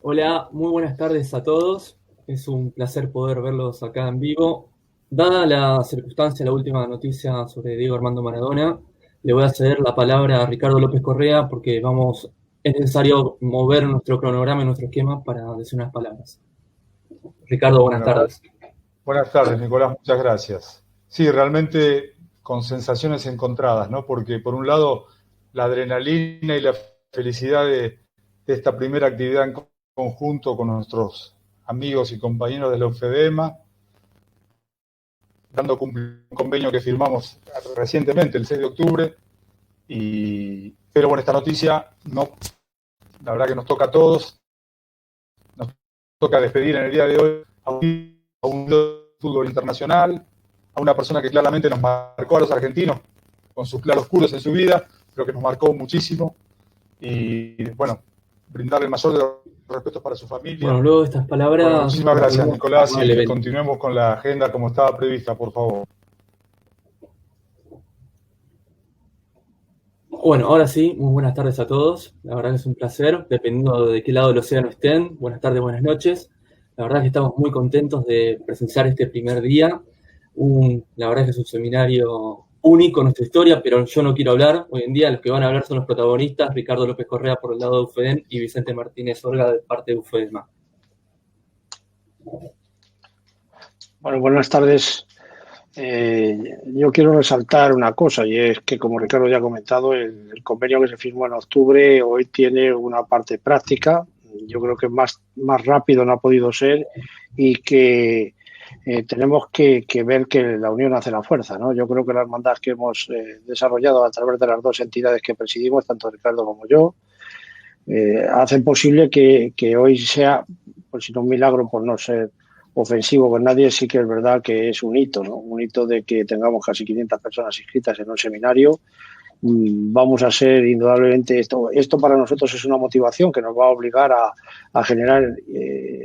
Hola, muy buenas tardes a todos. Es un placer poder verlos acá en vivo. Dada la circunstancia, la última noticia sobre Diego Armando Maradona, le voy a ceder la palabra a Ricardo López Correa porque es necesario mover nuestro cronograma y nuestro esquema para decir unas palabras. Ricardo, buenas Bueno, tardes. buenas tardes, Nicolás, muchas gracias. Sí, realmente con sensaciones encontradas, ¿no? Porque por un lado, la adrenalina y la felicidad de esta primera actividad en conjunto con nuestros amigos y compañeros de la UFEDEMA, dando un convenio que firmamos recientemente, el 6 de octubre, pero bueno, esta noticia no, la verdad que nos toca a todos, nos toca despedir en el día de hoy a un fútbol internacional, a una persona que claramente nos marcó a los argentinos con sus claroscuros en su vida, pero que nos marcó muchísimo. Y bueno, brindarle el mayor de los respetos para su familia. Bueno, luego de estas Bueno, palabras muchísimas gracias, procedemos a Nicolás, armar el y evento. continuemos con la agenda como estaba prevista, por favor. Bueno, ahora sí, muy buenas tardes a todos. La verdad que es un placer, dependiendo de qué lado del océano estén. Buenas tardes, buenas noches. La verdad que estamos muy contentos de presenciar este primer día. La verdad que es un seminario único en nuestra historia, pero yo no quiero hablar. Hoy en día los que van a hablar son los protagonistas, Ricardo López Correa por el lado de UFEDEM y Vicente Martínez Olga de parte de UFEDEMA. Bueno, buenas tardes. Yo quiero resaltar una cosa y es que, como Ricardo ya ha comentado, el convenio que se firmó en octubre hoy tiene una parte práctica. Yo creo que más rápido no ha podido ser y que tenemos que ver que la unión hace la fuerza, ¿no? Yo creo que la hermandad que hemos desarrollado a través de las dos entidades que presidimos, tanto Ricardo como yo, hacen posible que hoy sea, pues si no un milagro por no ser ofensivo con nadie, sí que es verdad que es un hito, ¿no? Un hito de que tengamos casi 500 personas inscritas en un seminario. Vamos a ser indudablemente, esto para nosotros es una motivación que nos va a obligar a generar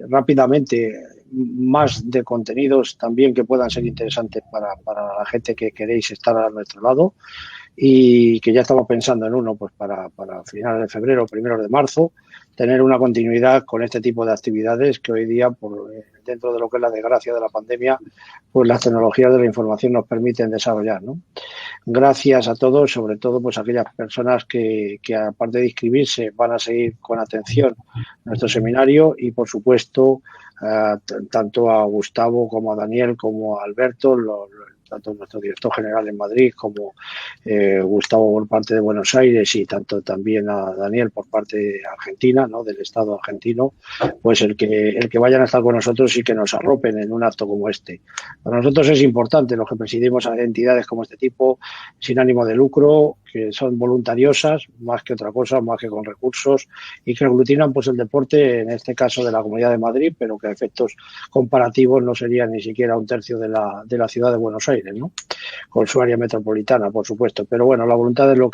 rápidamente más de contenidos también que puedan ser interesantes para la gente que queréis estar a nuestro lado y que ya estamos pensando en uno pues para finales de febrero, primeros de marzo, tener una continuidad con este tipo de actividades que hoy día, dentro de lo que es la desgracia de la pandemia, pues las tecnologías de la información nos permiten desarrollar, ¿no? Gracias a todos, sobre todo pues a aquellas personas que aparte de inscribirse van a seguir con atención nuestro seminario y por supuesto tanto a Gustavo como a Daniel como a Alberto, tanto nuestro director general en Madrid como Gustavo por parte de Buenos Aires y tanto también a Daniel por parte de Argentina, ¿no? Del Estado argentino, pues el que vayan a estar con nosotros y que nos arropen en un acto como este. Para nosotros es importante, los que presidimos a entidades como este tipo, sin ánimo de lucro, que son voluntariosas, más que otra cosa, más que con recursos, y que aglutinan pues el deporte, en este caso de la Comunidad de Madrid, pero que a efectos comparativos no sería ni siquiera un tercio de la ciudad de Buenos Aires, ¿no? Con su área metropolitana, por supuesto. Pero bueno, la voluntad es lo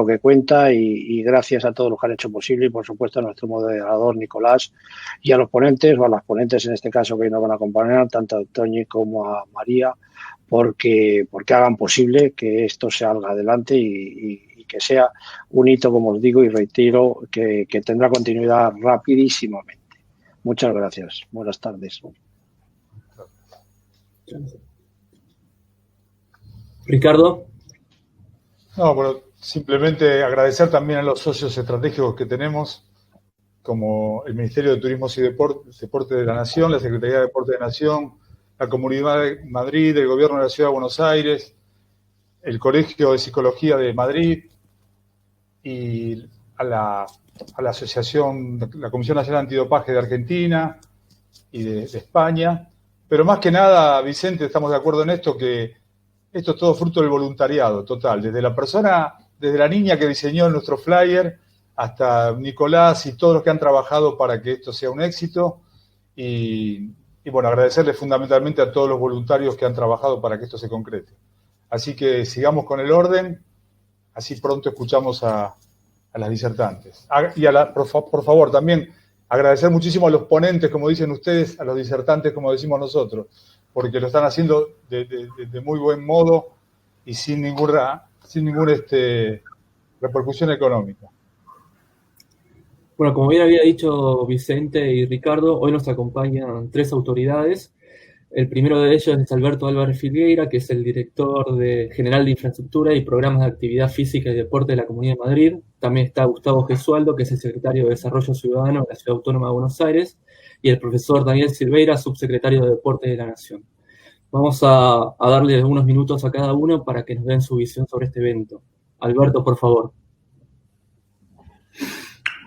que cuenta y gracias a todos los que han hecho posible y por supuesto a nuestro moderador Nicolás y a los ponentes, o a las ponentes en este caso que hoy nos van a acompañar, tanto a Toñi como a María, porque hagan posible que esto salga adelante y que sea un hito, como os digo y reitero, que tendrá continuidad rapidísimamente. Muchas gracias. Buenas tardes. Ricardo. No, bueno, simplemente agradecer también a los socios estratégicos que tenemos, como el Ministerio de Turismo y Deporte de la Nación, la Secretaría de Deporte de la Nación, la Comunidad de Madrid, el Gobierno de la Ciudad de Buenos Aires, el Colegio de Psicología de Madrid y a la Asociación, la Comisión Nacional Antidopaje de Argentina y de España. Pero más que nada, Vicente, estamos de acuerdo en esto, que esto es todo fruto del voluntariado total, desde la persona, desde la niña que diseñó nuestro flyer hasta Nicolás y todos los que han trabajado para que esto sea un éxito. Y bueno, agradecerle fundamentalmente a todos los voluntarios que han trabajado para que esto se concrete. Así que sigamos con el orden, así pronto escuchamos a las disertantes. Y por favor, también agradecer muchísimo a los ponentes, como dicen ustedes, a los disertantes, como decimos nosotros, porque lo están haciendo de muy buen modo y sin ninguna repercusión económica. Bueno, como bien había dicho Vicente y Ricardo, hoy nos acompañan 3 autoridades. El primero de ellos es Alberto Álvarez Filgueira, que es el director general de Infraestructura y Programas de Actividad Física y Deporte de la Comunidad de Madrid. También está Gustavo Gesualdo, que es el secretario de Desarrollo Ciudadano de la Ciudad Autónoma de Buenos Aires, y el profesor Daniel Silveira, subsecretario de Deporte de la Nación. Vamos a darle unos minutos a cada uno para que nos den su visión sobre este evento. Alberto, por favor.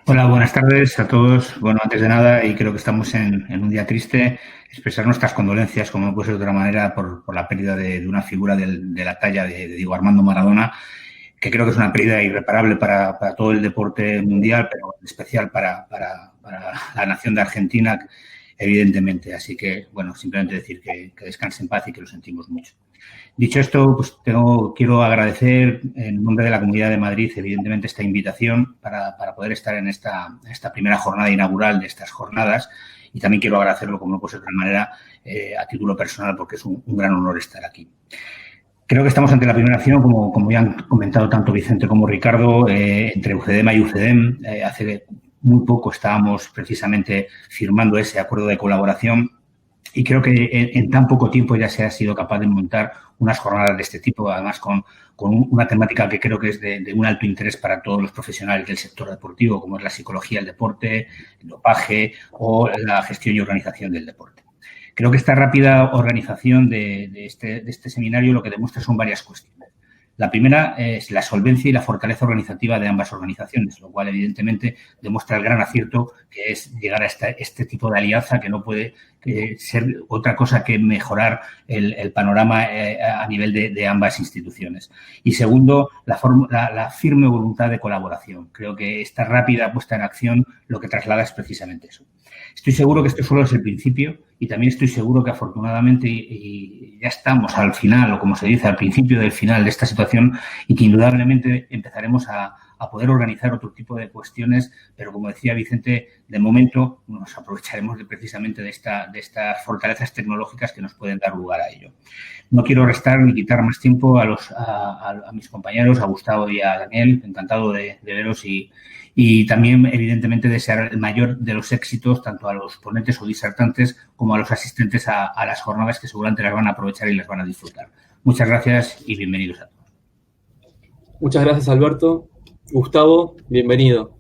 Hola, buenas tardes a todos. Bueno, antes de nada, y creo que estamos en un día triste, expresar nuestras condolencias, como no puede ser de otra manera, por la pérdida de una figura de la talla de Diego Armando Maradona, que creo que es una pérdida irreparable para todo el deporte mundial, pero en especial para la nación de Argentina, evidentemente. Así que, bueno, simplemente decir que descanse en paz y que lo sentimos mucho. Dicho esto, pues quiero agradecer en nombre de la Comunidad de Madrid, evidentemente, esta invitación para poder estar en esta primera jornada inaugural de estas jornadas, y también quiero agradecerlo, como no puede ser de otra manera, a título personal, porque es un gran honor estar aquí. Creo que estamos ante la primera acción, como ya han comentado tanto Vicente como Ricardo, entre UCEDEMA y UCEDEM. Hace muy poco estábamos precisamente firmando ese acuerdo de colaboración, y creo que en tan poco tiempo ya se ha sido capaz de montar unas jornadas de este tipo, además con una temática que creo que es de un alto interés para todos los profesionales del sector deportivo, como es la psicología del deporte, el dopaje o la gestión y organización del deporte. Creo que esta rápida organización de este seminario lo que demuestra son varias cuestiones. La primera es la solvencia y la fortaleza organizativa de ambas organizaciones, lo cual evidentemente demuestra el gran acierto que es llegar a este tipo de alianza, que no puede ser otra cosa que mejorar el panorama a nivel de ambas instituciones. Y segundo, la firme voluntad de colaboración. Creo que esta rápida puesta en acción lo que traslada es precisamente eso. Estoy seguro que esto solo es el principio, y también estoy seguro que afortunadamente y ya estamos al final, o como se dice, al principio del final de esta situación, y que indudablemente empezaremos a poder organizar otro tipo de cuestiones, pero como decía Vicente, de momento nos aprovecharemos precisamente de estas fortalezas tecnológicas que nos pueden dar lugar a ello. No quiero restar ni quitar más tiempo a mis compañeros, a Gustavo y a Daniel. Encantado de veros y también, evidentemente, desear el mayor de los éxitos tanto a los ponentes o disertantes como a los asistentes a las jornadas, que seguramente las van a aprovechar y las van a disfrutar. Muchas gracias y bienvenidos a todos. Muchas gracias, Alberto. Gustavo, bienvenido.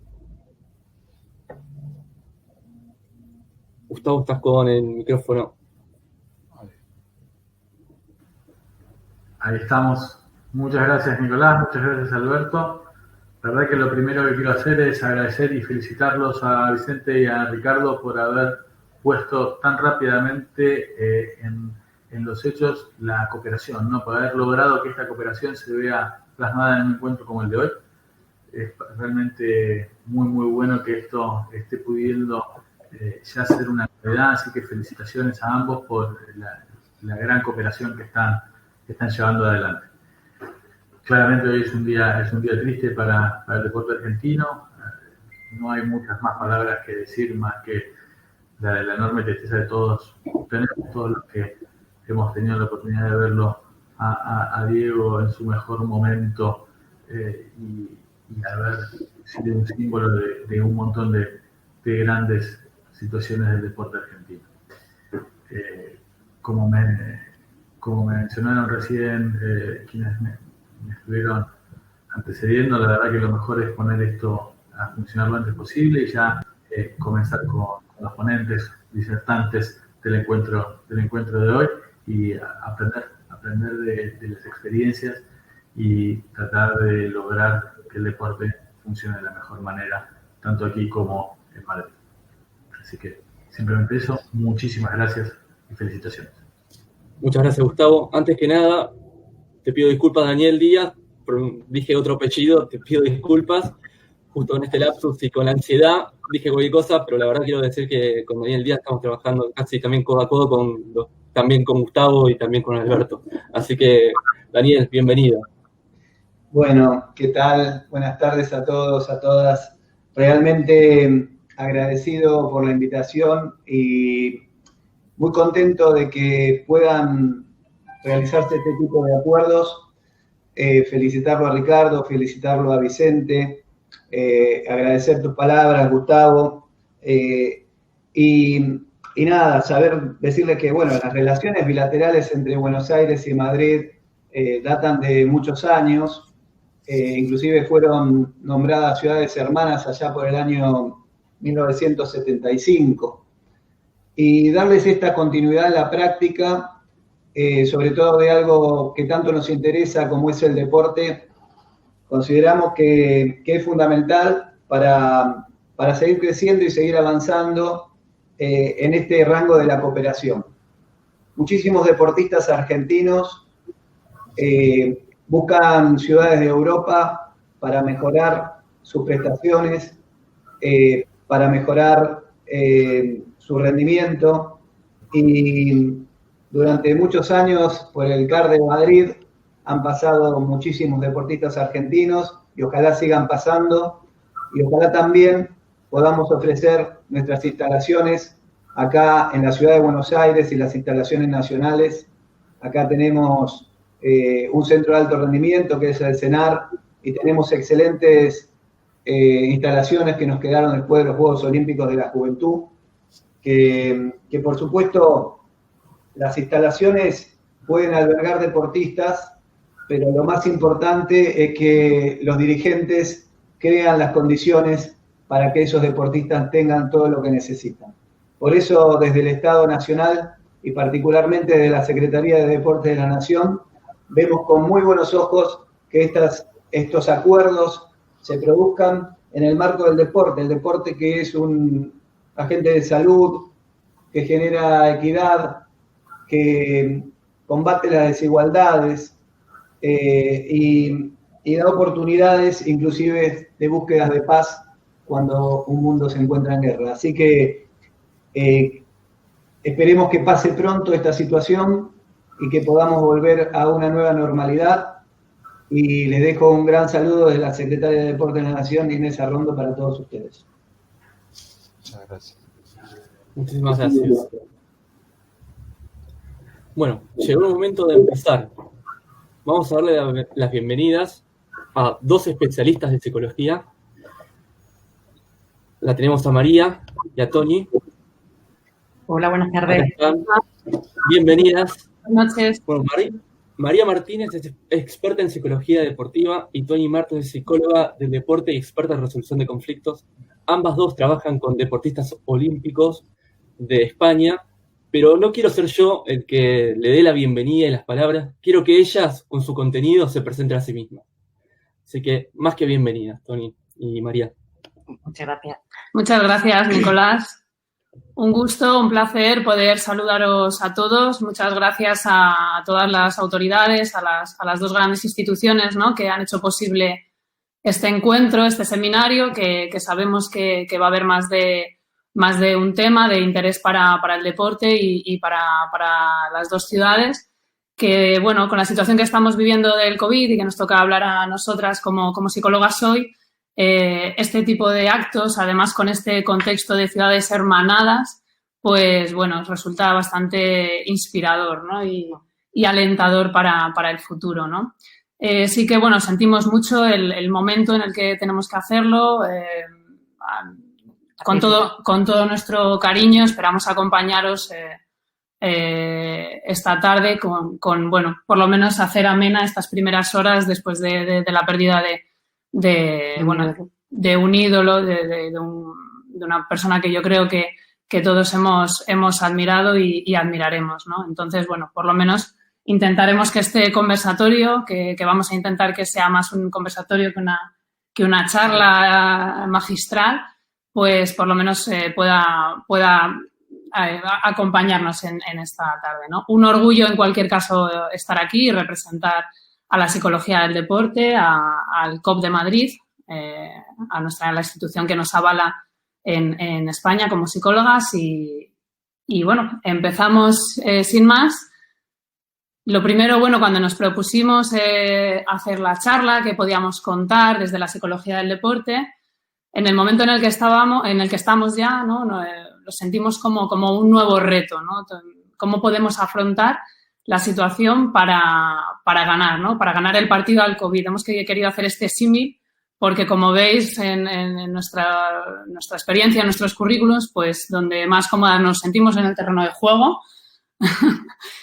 Gustavo, estás con el micrófono. Ahí estamos. Muchas gracias, Nicolás. Muchas gracias, Alberto. La verdad que lo primero que quiero hacer es agradecer y felicitarlos a Vicente y a Ricardo por haber puesto tan rápidamente en los hechos la cooperación, ¿no? Por haber logrado que esta cooperación se vea plasmada en un encuentro como el de hoy. Es realmente muy, muy bueno que esto esté pudiendo ya ser una realidad, así que felicitaciones a ambos por la gran cooperación que están llevando adelante. Claramente hoy es un día triste para el deporte argentino. No hay muchas más palabras que decir, más que la enorme tristeza de todos los que hemos tenido la oportunidad de verlo a Diego en su mejor momento y haber sido un símbolo de un montón de grandes situaciones del deporte argentino. Como me mencionaron recién quienes me estuvieron antecediendo, la verdad que lo mejor es poner esto a funcionar lo antes posible y ya comenzar con los ponentes, disertantes del encuentro de hoy y aprender de las experiencias y tratar de lograr que el deporte funcione de la mejor manera, tanto aquí como en Madrid. Así que simplemente eso, muchísimas gracias y felicitaciones. Muchas gracias, Gustavo. Antes que nada, te pido disculpas, Daniel Díaz, dije otro apellido, te pido disculpas, justo con este lapsus y con la ansiedad, dije cualquier cosa, pero la verdad quiero decir que con Daniel Díaz estamos trabajando casi también codo a codo también con Gustavo y también con Alberto. Así que, Daniel, bienvenido. Bueno, ¿qué tal? Buenas tardes a todos, a todas. Realmente agradecido por la invitación y muy contento de que puedan realizarse este tipo de acuerdos. Felicitarlo a Ricardo, felicitarlo a Vicente agradecer tus palabras, Gustavo, y nada, decirles que, bueno, las relaciones bilaterales entre Buenos Aires y Madrid datan de muchos años, inclusive fueron nombradas ciudades hermanas allá por el año 1975, y darles esta continuidad en la práctica, sobre todo de algo que tanto nos interesa como es el deporte. Consideramos que es fundamental para seguir creciendo y seguir avanzando en este rango de la cooperación. Muchísimos deportistas argentinos buscan ciudades de Europa para mejorar sus prestaciones, para mejorar su rendimiento, y durante muchos años por el CAR de Madrid han pasado muchísimos deportistas argentinos y ojalá sigan pasando, y ojalá también podamos ofrecer nuestras instalaciones acá en la ciudad de Buenos Aires y las instalaciones nacionales. Acá tenemos un centro de alto rendimiento que es el CENAR, y tenemos excelentes instalaciones que nos quedaron después de los Juegos Olímpicos de la Juventud, que por supuesto las instalaciones pueden albergar deportistas, pero lo más importante es que los dirigentes crean las condiciones para que esos deportistas tengan todo lo que necesitan. Por eso, desde el Estado Nacional y particularmente desde la Secretaría de Deportes de la Nación, vemos con muy buenos ojos que estos acuerdos se produzcan en el marco del deporte. El deporte, que es un agente de salud, que genera equidad, que combate las desigualdades y da oportunidades inclusive de búsquedas de paz cuando un mundo se encuentra en guerra. Así que esperemos que pase pronto esta situación y que podamos volver a una nueva normalidad. Y les dejo un gran saludo de la Secretaria de Deportes de la Nación, Inés Arrondo, para todos ustedes. Muchas gracias. Muchísimas gracias. Bueno, llegó el momento de empezar. Vamos a darle las bienvenidas a dos especialistas de psicología. La tenemos a María y a Toñi. Hola, buenas tardes. Bienvenidas. Buenas noches. Bueno, María Martínez es experta en psicología deportiva y Toñi Martos es psicóloga del deporte y experta en resolución de conflictos. Ambas dos trabajan con deportistas olímpicos de España, pero no quiero ser yo el que le dé la bienvenida y las palabras. Quiero que ellas, con su contenido, se presenten a sí mismas. Así que, más que bienvenidas, Toñi y María. Muchas gracias. Muchas gracias, Nicolás. Un gusto, un placer poder saludaros a todos. Muchas gracias a todas las autoridades, a las dos grandes instituciones, ¿no?, que han hecho posible este encuentro, este seminario, que sabemos que va a haber más de un tema de interés para el deporte y para las dos ciudades. Que, bueno, con la situación que estamos viviendo del COVID y que nos toca hablar a nosotras como psicólogas hoy, este tipo de actos, además con este contexto de ciudades hermanadas, pues bueno, resulta bastante inspirador, ¿no?, y alentador para el futuro, ¿no? Sí que, bueno, sentimos mucho el momento en el que tenemos que hacerlo. Con todo nuestro cariño esperamos acompañaros esta tarde con, bueno, por lo menos hacer amena estas primeras horas después de la pérdida de un ídolo, de una persona que yo creo que todos hemos admirado y admiraremos, ¿no? Entonces, bueno, por lo menos intentaremos que este conversatorio, que vamos a intentar que sea más un conversatorio que una charla magistral, pues por lo menos pueda acompañarnos en esta tarde, ¿no? Un orgullo, en cualquier caso, estar aquí y representar a la psicología del deporte, al COP de Madrid, a la institución que nos avala en España como psicólogas. Y bueno, empezamos sin más. Lo primero, bueno, cuando nos propusimos hacer la charla, que podíamos contar desde la psicología del deporte, en el momento en el que estamos ya, ¿no?, lo sentimos como un nuevo reto, ¿no? ¿Cómo podemos afrontar la situación para ganar, ¿no?, para ganar el partido al COVID? Hemos querido hacer este símil porque como veis en nuestra experiencia, en nuestros currículos, pues donde más cómodas nos sentimos en el terreno de juego.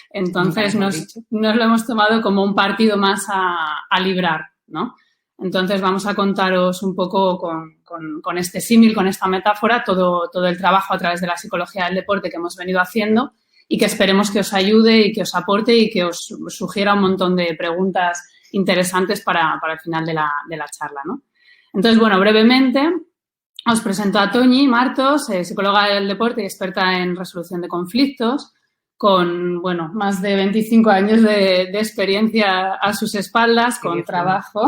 Entonces nos lo hemos tomado como un partido más a librar, ¿no? Entonces vamos a contaros un poco con este símil, con esta metáfora, todo el trabajo a través de la psicología del deporte que hemos venido haciendo y que esperemos que os ayude y que os aporte y que os sugiera un montón de preguntas interesantes para el final de la charla, ¿no? Entonces, bueno, brevemente os presento a Toñi Martos, psicóloga del deporte y experta en resolución de conflictos, con, bueno, más de 25 años de experiencia a sus espaldas, con trabajo.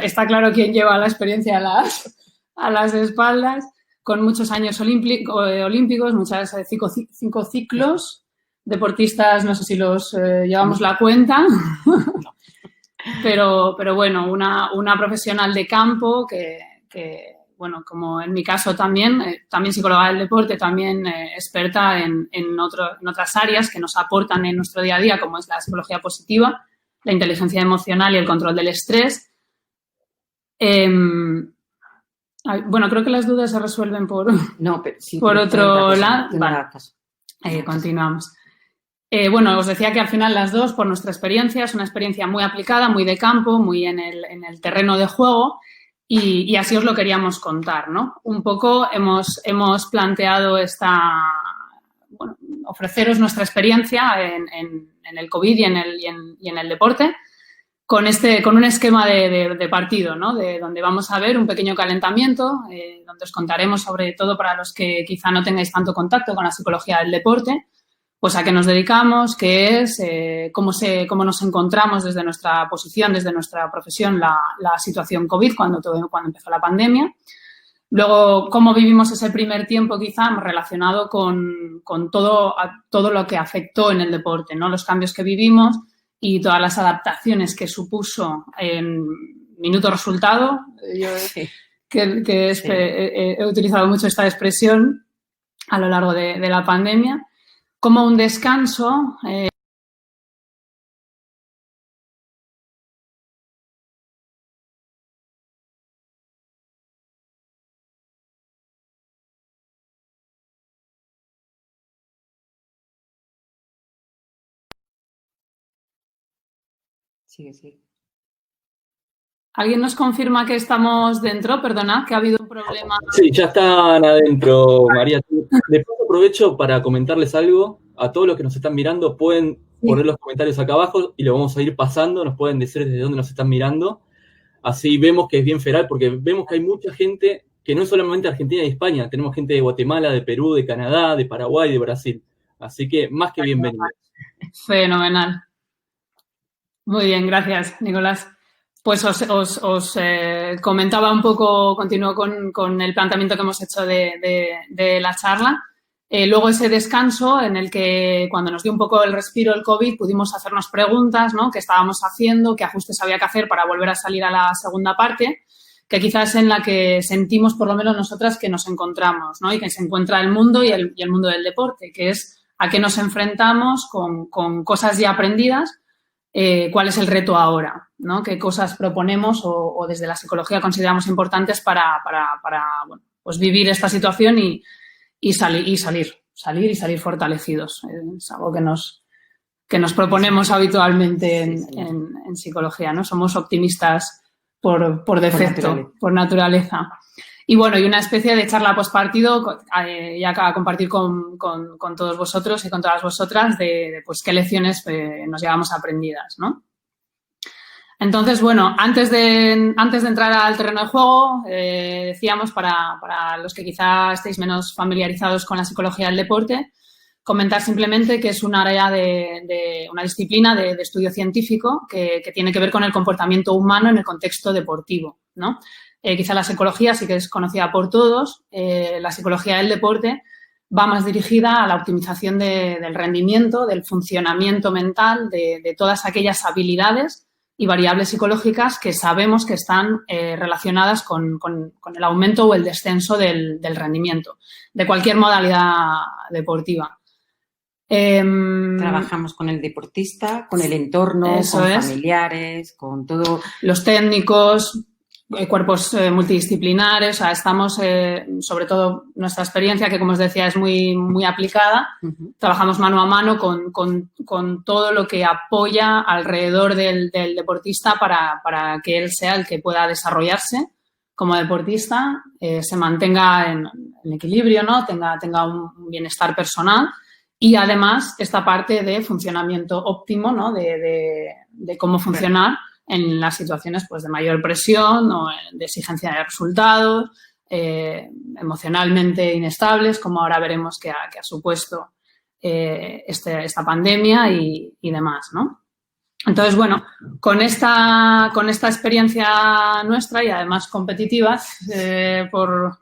Está claro quién lleva la experiencia a las espaldas, con muchos años olímpicos, muchas 5 ciclos, deportistas, no sé si los llevamos la cuenta, pero bueno, una profesional de campo que bueno, como en mi caso también psicóloga del deporte, también experta en otras áreas que nos aportan en nuestro día a día, como es la psicología positiva, la inteligencia emocional y el control del estrés. Bueno, creo que las dudas se resuelven por otro lado. Vale, continuamos. Bueno, os decía que al final las dos, por nuestra experiencia, es una experiencia muy aplicada, muy de campo, muy en el terreno de juego. Y así os lo queríamos contar, ¿no? Un poco hemos planteado ofreceros nuestra experiencia en el COVID y en el deporte con un esquema de partido, ¿no? Donde vamos a ver un pequeño calentamiento, donde os contaremos sobre todo para los que quizá no tengáis tanto contacto con la psicología del deporte, pues a qué nos dedicamos, qué es, cómo nos encontramos desde nuestra posición, desde nuestra profesión, la situación COVID cuando empezó la pandemia. Luego, cómo vivimos ese primer tiempo quizá relacionado con todo lo que afectó en el deporte, ¿no? Los cambios que vivimos y todas las adaptaciones que supuso en minuto resultado. Yo he utilizado mucho esta expresión a lo largo de la pandemia. Como un descanso, Sí. ¿Alguien nos confirma que estamos dentro? Perdona, que ha habido un problema. Sí, ya están adentro, María. Después aprovecho para comentarles algo. A todos los que nos están mirando, pueden poner los comentarios acá abajo y lo vamos a ir pasando. Nos pueden decir desde dónde nos están mirando. Así vemos que es bien feral, porque vemos que hay mucha gente que no es solamente Argentina y España. Tenemos gente de Guatemala, de Perú, de Canadá, de Paraguay, de Brasil. Así que más que bienvenidos. Fenomenal. Muy bien, gracias, Nicolás. Pues os comentaba un poco, continúo con el planteamiento que hemos hecho de la charla. Luego ese descanso en el que cuando nos dio un poco el respiro el COVID pudimos hacernos preguntas, ¿no? ¿Qué estábamos haciendo? ¿Qué ajustes había que hacer para volver a salir a la segunda parte? Que quizás es en la que sentimos, por lo menos nosotras, que nos encontramos, ¿no? Y que se encuentra el mundo y el mundo del deporte, que es a qué nos enfrentamos con cosas ya aprendidas. ¿Cuál es el reto ahora? ¿No? ¿Qué cosas proponemos o desde la psicología consideramos importantes para bueno, pues vivir esta situación y salir fortalecidos? Es algo que nos proponemos habitualmente en psicología, ¿no? Somos optimistas por defecto, por naturaleza. Y bueno, y una especie de charla postpartido ya a compartir con todos vosotros y con todas vosotras de pues qué lecciones nos llevamos aprendidas, ¿no? Entonces, bueno, antes de entrar al terreno de juego, decíamos para los que quizá estéis menos familiarizados con la psicología del deporte, comentar simplemente que es un área de una disciplina de estudio científico que tiene que ver con el comportamiento humano en el contexto deportivo, ¿no? Quizá la psicología sí que es conocida por todos. La psicología del deporte va más dirigida a la optimización del rendimiento, del funcionamiento mental, de todas aquellas habilidades y variables psicológicas que sabemos que están relacionadas con el aumento o el descenso del rendimiento de cualquier modalidad deportiva. Trabajamos con el deportista, con el entorno, con familiares, con todo. Los técnicos, cuerpos multidisciplinares, o sea, estamos, sobre todo nuestra experiencia, que como os decía es muy, muy aplicada, trabajamos mano a mano con todo lo que apoya alrededor del deportista para que él sea el que pueda desarrollarse como deportista, se mantenga en equilibrio, ¿no? Tenga un bienestar personal y además esta parte de funcionamiento óptimo, ¿no? De cómo funcionar en las situaciones pues, de mayor presión o de exigencia de resultados, emocionalmente inestables, como ahora veremos que ha supuesto esta pandemia y demás, ¿no? Entonces, bueno, con esta experiencia nuestra y además competitivas por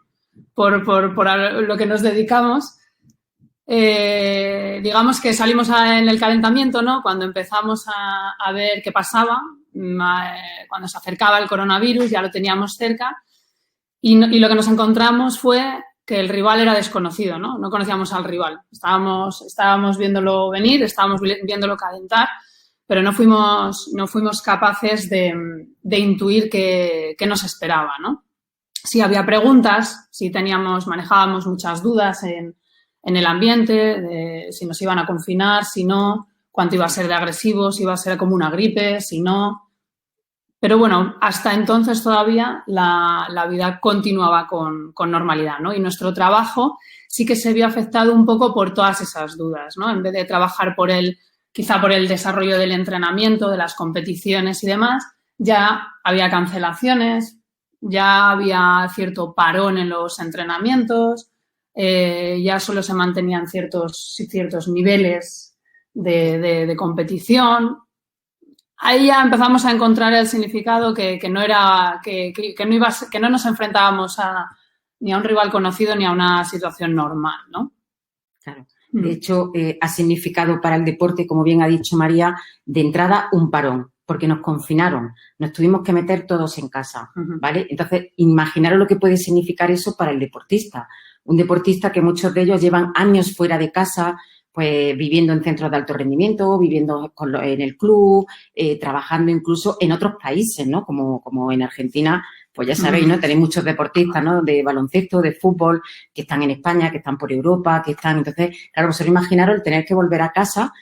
lo que nos dedicamos, digamos que salimos en el calentamiento, ¿no? Cuando empezamos a ver qué pasaba, cuando se acercaba el coronavirus, ya lo teníamos cerca y lo que nos encontramos fue que el rival era desconocido, ¿no? No conocíamos al rival. Estábamos viéndolo venir, estábamos viéndolo calentar, pero no fuimos capaces de intuir qué nos esperaba, ¿no? Sí había preguntas, sí manejábamos muchas dudas en el ambiente, de si nos iban a confinar, si no, cuánto iba a ser de agresivo, si iba a ser como una gripe, si no. Pero bueno, hasta entonces todavía la vida continuaba con normalidad, ¿no? Y nuestro trabajo sí que se vio afectado un poco por todas esas dudas, ¿no? En vez de trabajar quizá por el desarrollo del entrenamiento, de las competiciones y demás, ya había cancelaciones, ya había cierto parón en los entrenamientos, ya solo se mantenían ciertos niveles de competición. Ahí ya empezamos a encontrar el significado que no nos enfrentábamos ni a un rival conocido ni a una situación normal, ¿no? Claro. De hecho, ha significado para el deporte, como bien ha dicho María, de entrada un parón, porque nos confinaron, nos tuvimos que meter todos en casa, ¿vale? Entonces, imaginaros lo que puede significar eso para el deportista. Un deportista que muchos de ellos llevan años fuera de casa, pues viviendo en centros de alto rendimiento, viviendo en el club, trabajando incluso en otros países, ¿no? Como en Argentina, pues ya sabéis, ¿no? Tenéis muchos deportistas, ¿no? De baloncesto, de fútbol, que están en España, que están por Europa, que están... Entonces, claro, vosotros imaginaros el tener que volver a casa,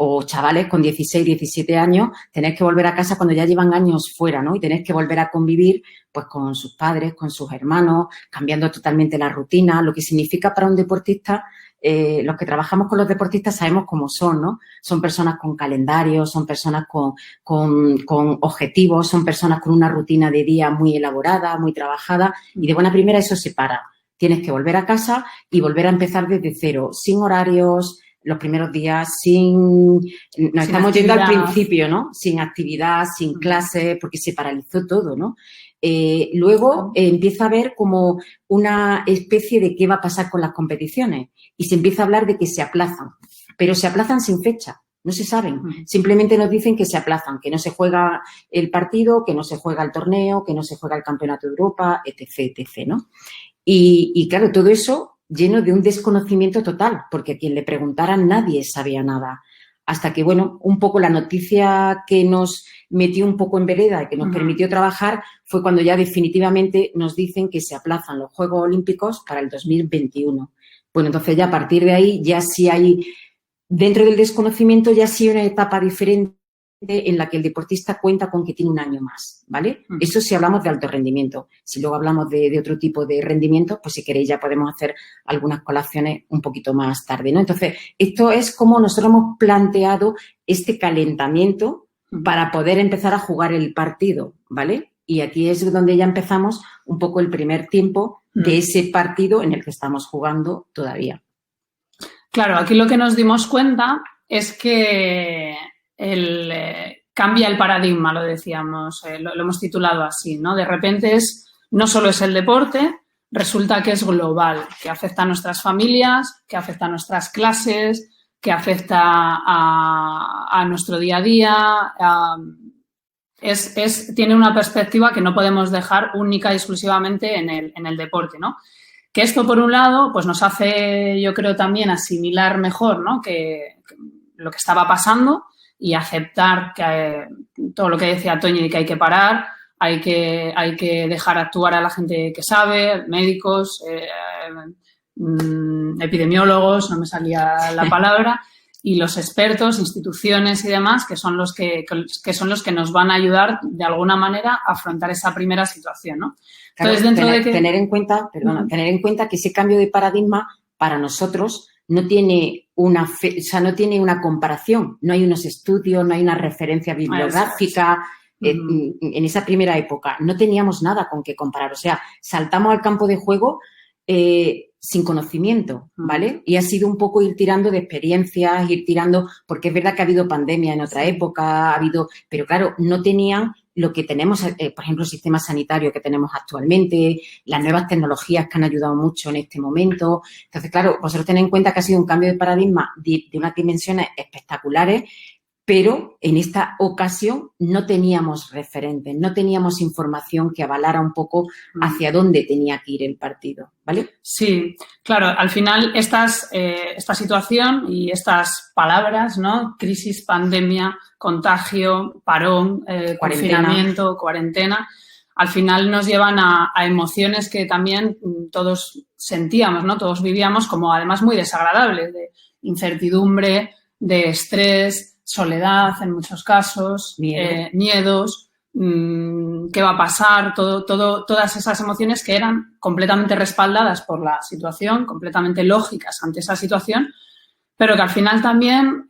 o chavales con 16, 17 años, tener que volver a casa cuando ya llevan años fuera, ¿no? Y tener que volver a convivir, pues, con sus padres, con sus hermanos, cambiando totalmente la rutina, lo que significa para un deportista... los que trabajamos con los deportistas sabemos cómo son, ¿no? Son personas con calendario, son personas con objetivos, son personas con una rutina de día muy elaborada, muy trabajada y de buena primera eso se para. Tienes que volver a casa y volver a empezar desde cero, sin horarios, los primeros días, nos estamos yendo al principio, ¿no? Sin actividad, sin clases, porque se paralizó todo, ¿no? Luego empieza a haber como una especie de qué va a pasar con las competiciones y se empieza a hablar de que se aplazan, pero se aplazan sin fecha, no se saben, simplemente nos dicen que se aplazan, que no se juega el partido, que no se juega el torneo, que no se juega el Campeonato de Europa, etc., etc., ¿no? Y claro, todo eso lleno de un desconocimiento total, porque a quien le preguntaran nadie sabía nada. Hasta que, bueno, un poco la noticia que nos metió un poco en vereda y que nos permitió trabajar fue cuando ya definitivamente nos dicen que se aplazan los Juegos Olímpicos para el 2021. Bueno, entonces ya a partir de ahí ya sí hay, dentro del desconocimiento ya sí hay una etapa diferente en la que el deportista cuenta con que tiene un año más, ¿vale? Eso si hablamos de alto rendimiento. Si luego hablamos de otro tipo de rendimiento, pues si queréis ya podemos hacer algunas colaciones un poquito más tarde, ¿no? Entonces, esto es como nosotros hemos planteado este calentamiento para poder empezar a jugar el partido, ¿vale? Y aquí es donde ya empezamos un poco el primer tiempo de ese partido en el que estamos jugando todavía. Claro, aquí lo que nos dimos cuenta es que cambia el paradigma, lo decíamos, lo hemos titulado así, ¿no? De repente no solo es el deporte, resulta que es global, que afecta a nuestras familias, que afecta a nuestras clases, que afecta a nuestro día a día. Tiene una perspectiva que no podemos dejar única y exclusivamente en el deporte, ¿no? Que esto, por un lado, pues nos hace, yo creo, también asimilar mejor, ¿no? que lo que estaba pasando y aceptar que todo lo que decía Toñi de que hay que parar, hay que dejar actuar a la gente que sabe, médicos, epidemiólogos, no me salía la palabra, y los expertos, instituciones y demás, que son los que nos van a ayudar de alguna manera a afrontar esa primera situación, ¿no? Claro, Entonces, tener en cuenta que ese cambio de paradigma para nosotros no tiene no tiene una comparación, no hay unos estudios, no hay una referencia bibliográfica. En esa primera época no teníamos nada con qué comparar, o sea, saltamos al campo de juego sin conocimiento, ¿vale? Y ha sido un poco ir tirando de experiencias, porque es verdad que ha habido pandemia en otra época, pero claro, no tenían lo que tenemos, por ejemplo, el sistema sanitario que tenemos actualmente, las nuevas tecnologías que han ayudado mucho en este momento. Entonces, claro, vosotros tened en cuenta que ha sido un cambio de paradigma de unas dimensiones espectaculares, pero en esta ocasión no teníamos referentes, no teníamos información que avalara un poco hacia dónde tenía que ir el partido, ¿vale? Sí, claro, al final esta situación y estas palabras, ¿no? Crisis, pandemia, contagio, parón, confinamiento, cuarentena, al final nos llevan a emociones que también todos sentíamos, ¿no? Todos vivíamos como además muy desagradables, de incertidumbre, de estrés, soledad en muchos casos, miedos, qué va a pasar, todas esas emociones que eran completamente respaldadas por la situación, completamente lógicas ante esa situación, pero que al final también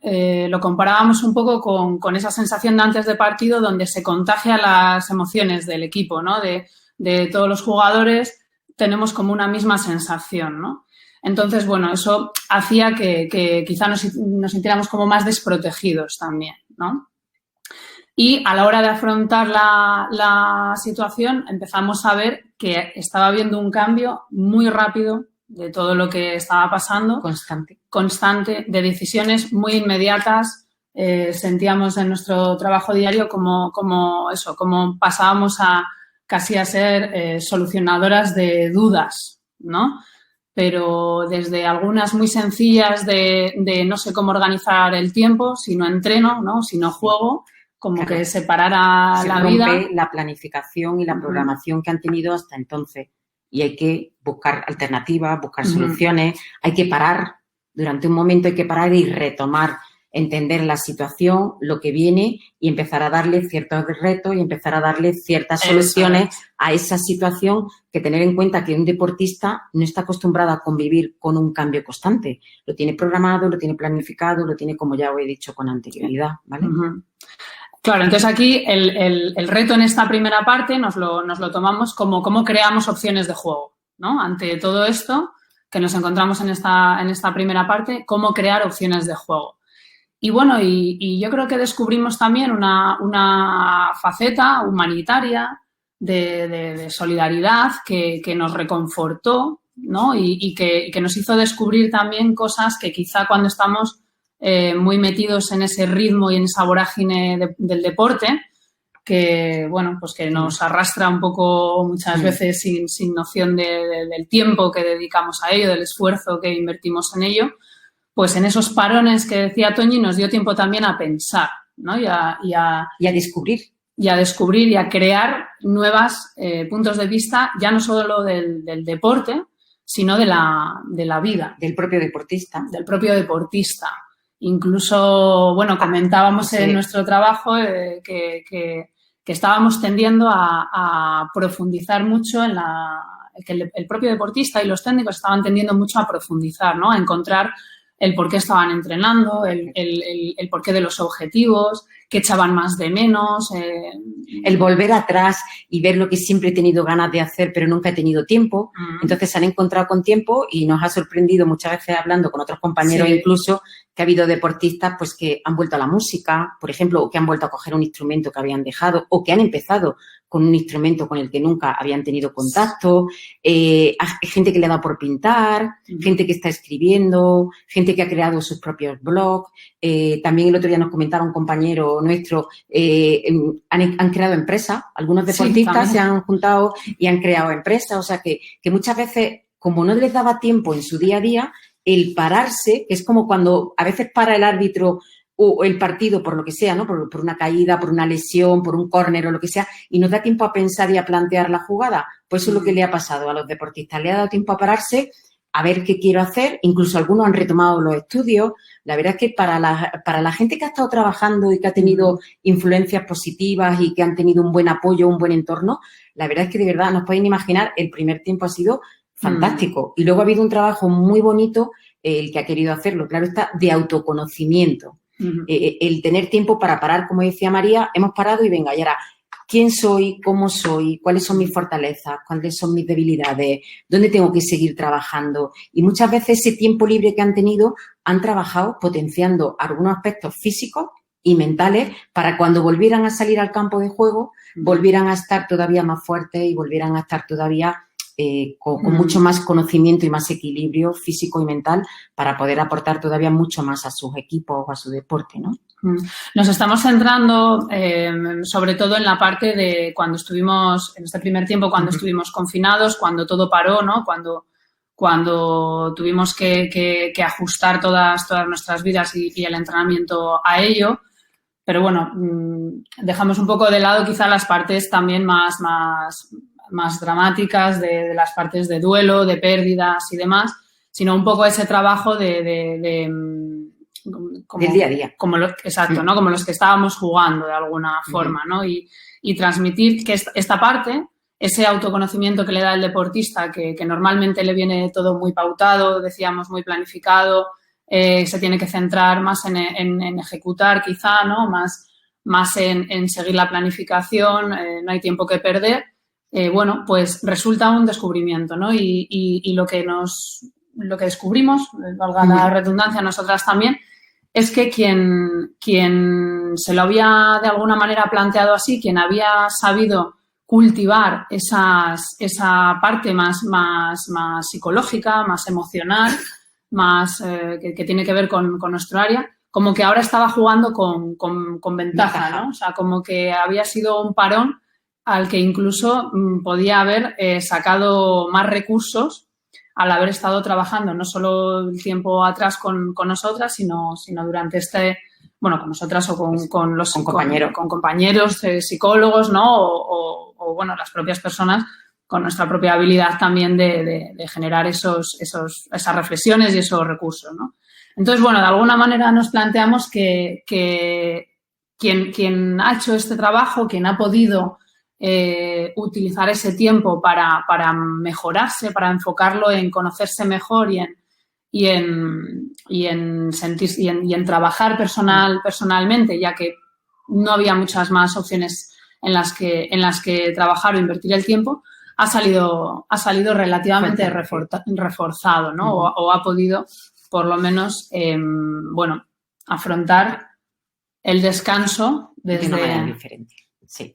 lo comparábamos un poco con esa sensación de antes de partido donde se contagian las emociones del equipo, ¿no? De todos los jugadores, tenemos como una misma sensación, ¿no? Entonces, bueno, eso hacía que quizá nos sintiéramos como más desprotegidos también, ¿no? Y a la hora de afrontar la situación empezamos a ver que estaba habiendo un cambio muy rápido de todo lo que estaba pasando. Constante, de decisiones muy inmediatas. Sentíamos en nuestro trabajo diario como pasábamos casi a ser solucionadoras de dudas, ¿no? Pero desde algunas muy sencillas de no sé cómo organizar el tiempo, si no entreno, ¿no? Si no juego, como que separara la vida. Se rompe la planificación y la programación que han tenido hasta entonces. Y hay que buscar alternativas, buscar soluciones, hay que parar. Durante un momento hay que parar y retomar, entender la situación, lo que viene y empezar a darle ciertos retos y empezar a darle ciertas soluciones a esa situación, que tener en cuenta que un deportista no está acostumbrado a convivir con un cambio constante. Lo tiene programado, lo tiene planificado, lo tiene, como ya os he dicho, con anterioridad, ¿vale? Claro, entonces aquí el reto en esta primera parte nos lo tomamos como cómo creamos opciones de juego, ¿no? Ante todo esto que nos encontramos en esta primera parte, cómo crear opciones de juego. Y bueno, y yo creo que descubrimos también una faceta humanitaria de solidaridad que nos reconfortó, ¿no? Y que nos hizo descubrir también cosas que quizá cuando estamos muy metidos en ese ritmo y en esa vorágine del deporte, que bueno, pues que nos arrastra un poco muchas veces sin noción del tiempo que dedicamos a ello, del esfuerzo que invertimos en ello. Pues en esos parones que decía Toñi nos dio tiempo también a pensar, ¿no? Y a descubrir. Y a descubrir y a crear nuevos puntos de vista, ya no solo del deporte, sino de la vida. Del propio deportista. Del propio deportista. Incluso, bueno, comentábamos en nuestro trabajo que estábamos tendiendo a profundizar mucho en que el propio deportista y los técnicos estaban tendiendo mucho a profundizar, ¿no? A encontrar el por qué estaban entrenando, el porqué de los objetivos, qué echaban más de menos. El volver atrás y ver lo que siempre he tenido ganas de hacer, pero nunca he tenido tiempo. Entonces se han encontrado con tiempo y nos ha sorprendido muchas veces hablando con otros compañeros incluso que ha habido deportistas pues que han vuelto a la música, por ejemplo, o que han vuelto a coger un instrumento que habían dejado o que han empezado con un instrumento con el que nunca habían tenido contacto, gente que le ha dado por pintar, gente que está escribiendo, gente que ha creado sus propios blogs. También el otro día nos comentaba un compañero nuestro, han creado empresas, algunos deportistas se han juntado y han creado empresas, o sea que muchas veces, como no les daba tiempo en su día a día, el pararse, que es como cuando a veces para el árbitro o el partido por lo que sea, ¿no? Por una caída, por una lesión, por un córner o lo que sea, y nos da tiempo a pensar y a plantear la jugada. Pues eso es lo que le ha pasado a los deportistas. Le ha dado tiempo a pararse, a ver qué quiero hacer. Incluso algunos han retomado los estudios. La verdad es que para la gente que ha estado trabajando y que ha tenido influencias positivas y que han tenido un buen apoyo, un buen entorno, la verdad es que de verdad nos pueden imaginar, el primer tiempo ha sido fantástico. Y luego ha habido un trabajo muy bonito, el que ha querido hacerlo, claro está, de autoconocimiento. El tener tiempo para parar, como decía María, hemos parado y venga, y ahora, ¿quién soy? ¿Cómo soy? ¿Cuáles son mis fortalezas? ¿Cuáles son mis debilidades? ¿Dónde tengo que seguir trabajando? Y muchas veces ese tiempo libre que han tenido, han trabajado potenciando algunos aspectos físicos y mentales para cuando volvieran a salir al campo de juego, volvieran a estar todavía más fuertes y volvieran a estar todavía con mucho más conocimiento y más equilibrio físico y mental para poder aportar todavía mucho más a sus equipos o a su deporte, ¿no? Nos estamos centrando sobre todo en la parte de cuando estuvimos, en este primer tiempo, cuando estuvimos confinados, cuando todo paró, ¿no? Cuando tuvimos que ajustar todas nuestras vidas y el entrenamiento a ello. Pero bueno, dejamos un poco de lado quizá las partes también más dramáticas de las partes de duelo, de pérdidas y demás, sino un poco ese trabajo del día a día. Exacto, ¿no? Como los que estábamos jugando de alguna forma, ¿no? Y transmitir que esta parte, ese autoconocimiento que le da el deportista, que normalmente le viene todo muy pautado, decíamos, muy planificado, se tiene que centrar más en ejecutar quizá, ¿no? Más en seguir la planificación, no hay tiempo que perder. Bueno, pues resulta un descubrimiento, ¿no? Y lo que descubrimos, valga la redundancia, nosotras también, es que quien se lo había de alguna manera planteado así, quien había sabido cultivar esa parte más psicológica, más emocional, más que tiene que ver con nuestro área, como que ahora estaba jugando con ventaja, ¿no? O sea, como que había sido un parón al que incluso podía haber sacado más recursos al haber estado trabajando no solo el tiempo atrás con nosotras, sino durante con nosotras o con compañeros psicólogos, ¿no? O bueno, las propias personas con nuestra propia habilidad también de generar esas reflexiones y esos recursos, ¿no? Entonces, bueno, de alguna manera nos planteamos que quien ha hecho este trabajo, quien ha podido utilizar ese tiempo para mejorarse, para enfocarlo en conocerse mejor y en sentirse y en trabajar personalmente, ya que no había muchas más opciones en las que trabajar o invertir el tiempo, ha salido relativamente reforzado, ¿no? O ha podido, por lo menos, afrontar el descanso de una manera diferente. Sí.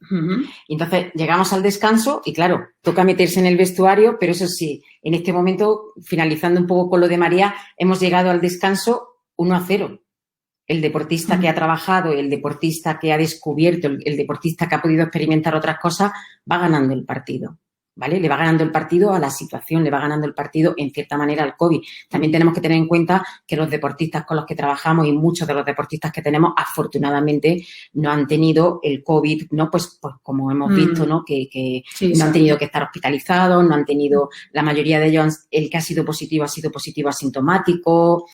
Entonces, llegamos al descanso y, claro, toca meterse en el vestuario, pero eso sí, en este momento, finalizando un poco con lo de María, hemos llegado al descanso 1-0. El deportista que ha trabajado, el deportista que ha descubierto, el deportista que ha podido experimentar otras cosas, va ganando el partido, ¿vale? Le va ganando el partido a la situación, le va ganando el partido, en cierta manera, al COVID. También tenemos que tener en cuenta que los deportistas con los que trabajamos y muchos de los deportistas que tenemos, afortunadamente, no han tenido el COVID, ¿no? Pues como hemos visto, ¿no? Que sí, no han tenido que estar hospitalizados, no han tenido, la mayoría de ellos, el que ha sido positivo asintomático,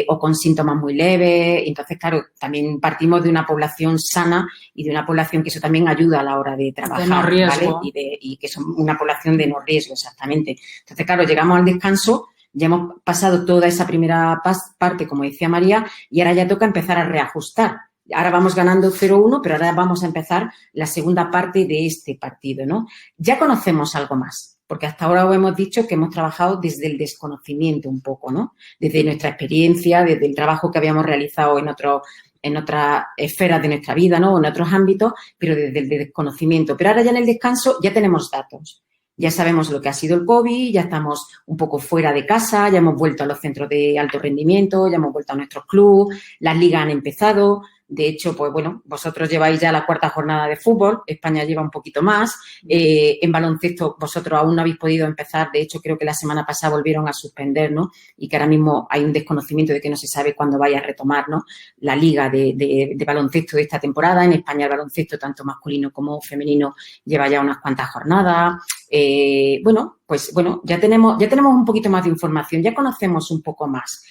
o con síntomas muy leves. Entonces, claro, también partimos de una población sana y de una población que eso también ayuda a la hora de trabajar, de no riesgo, ¿vale? Y que son una población de no riesgo, exactamente. Entonces, claro, llegamos al descanso, ya hemos pasado toda esa primera parte, como decía María, y ahora ya toca empezar a reajustar. Ahora vamos ganando 0-1, pero ahora vamos a empezar la segunda parte de este partido, ¿no? Ya conocemos algo más, porque hasta ahora os hemos dicho que hemos trabajado desde el desconocimiento un poco, ¿no? Desde nuestra experiencia, desde el trabajo que habíamos realizado en otras esferas de nuestra vida, ¿no? En otros ámbitos, pero desde el desconocimiento. Pero ahora ya en el descanso ya tenemos datos. Ya sabemos lo que ha sido el COVID, ya estamos un poco fuera de casa, ya hemos vuelto a los centros de alto rendimiento, ya hemos vuelto a nuestros clubes, las ligas han empezado, De hecho, pues bueno, vosotros lleváis ya la 4ª jornada de fútbol, España lleva un poquito más. En baloncesto vosotros aún no habéis podido empezar, de hecho creo que la semana pasada volvieron a suspender, ¿no? Y que ahora mismo hay un desconocimiento de que no se sabe cuándo vaya a retomar, ¿no?, la liga de baloncesto de esta temporada. En España el baloncesto, tanto masculino como femenino, lleva ya unas cuantas jornadas. Ya tenemos un poquito más de información, ya conocemos un poco más.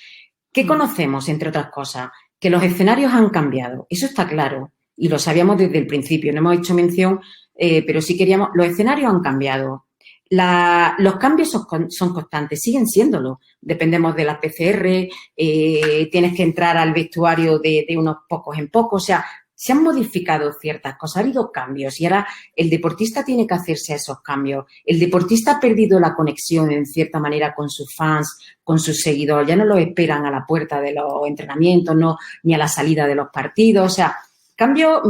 ¿Qué conocemos, entre otras cosas? Que los escenarios han cambiado, eso está claro, y lo sabíamos desde el principio, no hemos hecho mención, pero sí queríamos, los escenarios han cambiado. Los cambios son constantes, siguen siéndolo. Dependemos de la PCR, tienes que entrar al vestuario de unos pocos en pocos, o sea, se han modificado ciertas cosas, ha habido cambios y ahora el deportista tiene que hacerse a esos cambios. El deportista ha perdido la conexión, en cierta manera, con sus fans, con sus seguidores. Ya no los esperan a la puerta de los entrenamientos, no, ni a la salida de los partidos. O sea, cambios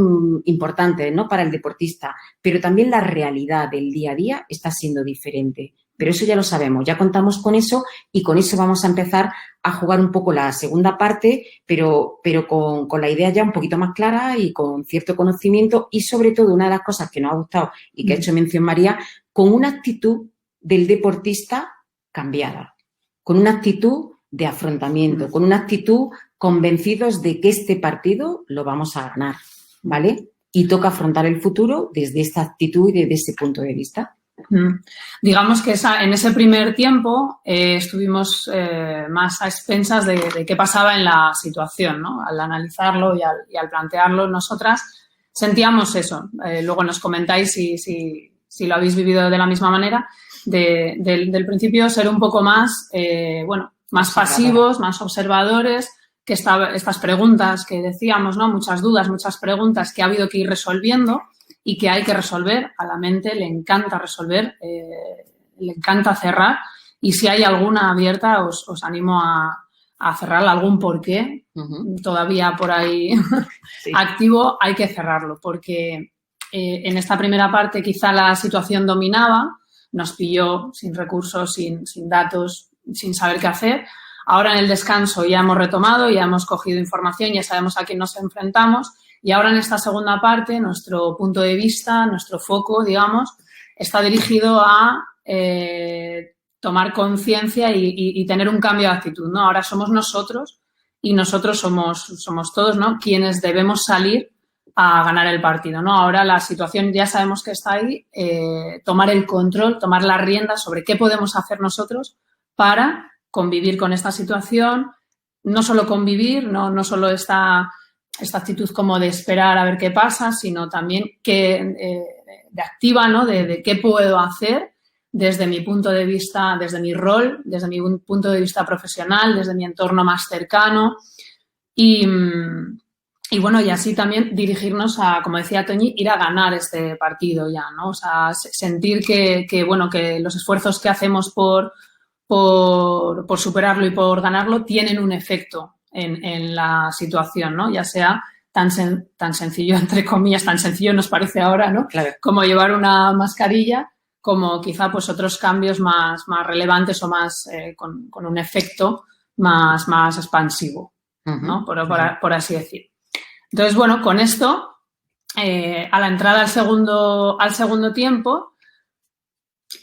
importantes, ¿no?, para el deportista, pero también la realidad del día a día está siendo diferente. Pero eso ya lo sabemos, ya contamos con eso y con eso vamos a empezar a jugar un poco la segunda parte, pero con la idea ya un poquito más clara y con cierto conocimiento y, sobre todo, una de las cosas que nos ha gustado y que ha hecho mención María, con una actitud del deportista cambiada, con una actitud de afrontamiento, con una actitud convencidos de que este partido lo vamos a ganar, ¿vale? Y toca afrontar el futuro desde esta actitud y desde ese punto de vista. Digamos que en ese primer tiempo estuvimos más a expensas de qué pasaba en la situación, ¿no? Al analizarlo y al plantearlo, nosotras sentíamos eso. Luego nos comentáis si lo habéis vivido de la misma manera. Del principio ser un poco más, más pasivos, más observadores, que estas preguntas que decíamos, ¿no? Muchas dudas, muchas preguntas que ha habido que ir resolviendo y que hay que resolver. A la mente le encanta resolver, le encanta cerrar, y si hay alguna abierta os animo a cerrarla, algún porqué todavía por ahí sí, activo, hay que cerrarlo, porque en esta primera parte quizá la situación dominaba, nos pilló sin recursos, sin datos, sin saber qué hacer. Ahora en el descanso ya hemos retomado, ya hemos cogido información, ya sabemos a quién nos enfrentamos. Y ahora en esta segunda parte, nuestro punto de vista, nuestro foco, digamos, está dirigido a tomar conciencia y tener un cambio de actitud, ¿no? Ahora somos nosotros y nosotros somos todos, ¿no?, quienes debemos salir a ganar el partido, ¿no? Ahora la situación ya sabemos que está ahí, tomar el control, tomar las riendas sobre qué podemos hacer nosotros para convivir con esta situación, no solo convivir, no solo esta actitud como de esperar a ver qué pasa, sino también de activa, ¿no?, de qué puedo hacer desde mi punto de vista, desde mi rol, desde mi punto de vista profesional, desde mi entorno más cercano y bueno, y así también dirigirnos a, como decía Toñi, ir a ganar este partido ya, ¿no? O sea, sentir que los esfuerzos que hacemos por superarlo y por ganarlo tienen un efecto en la situación, ¿no? Ya sea tan sencillo, entre comillas, tan sencillo nos parece ahora, ¿no? Claro. Como llevar una mascarilla, como quizá pues otros cambios más relevantes o más con un efecto más expansivo, ¿no? Por así decir. Entonces, bueno, con esto, a la entrada al segundo tiempo,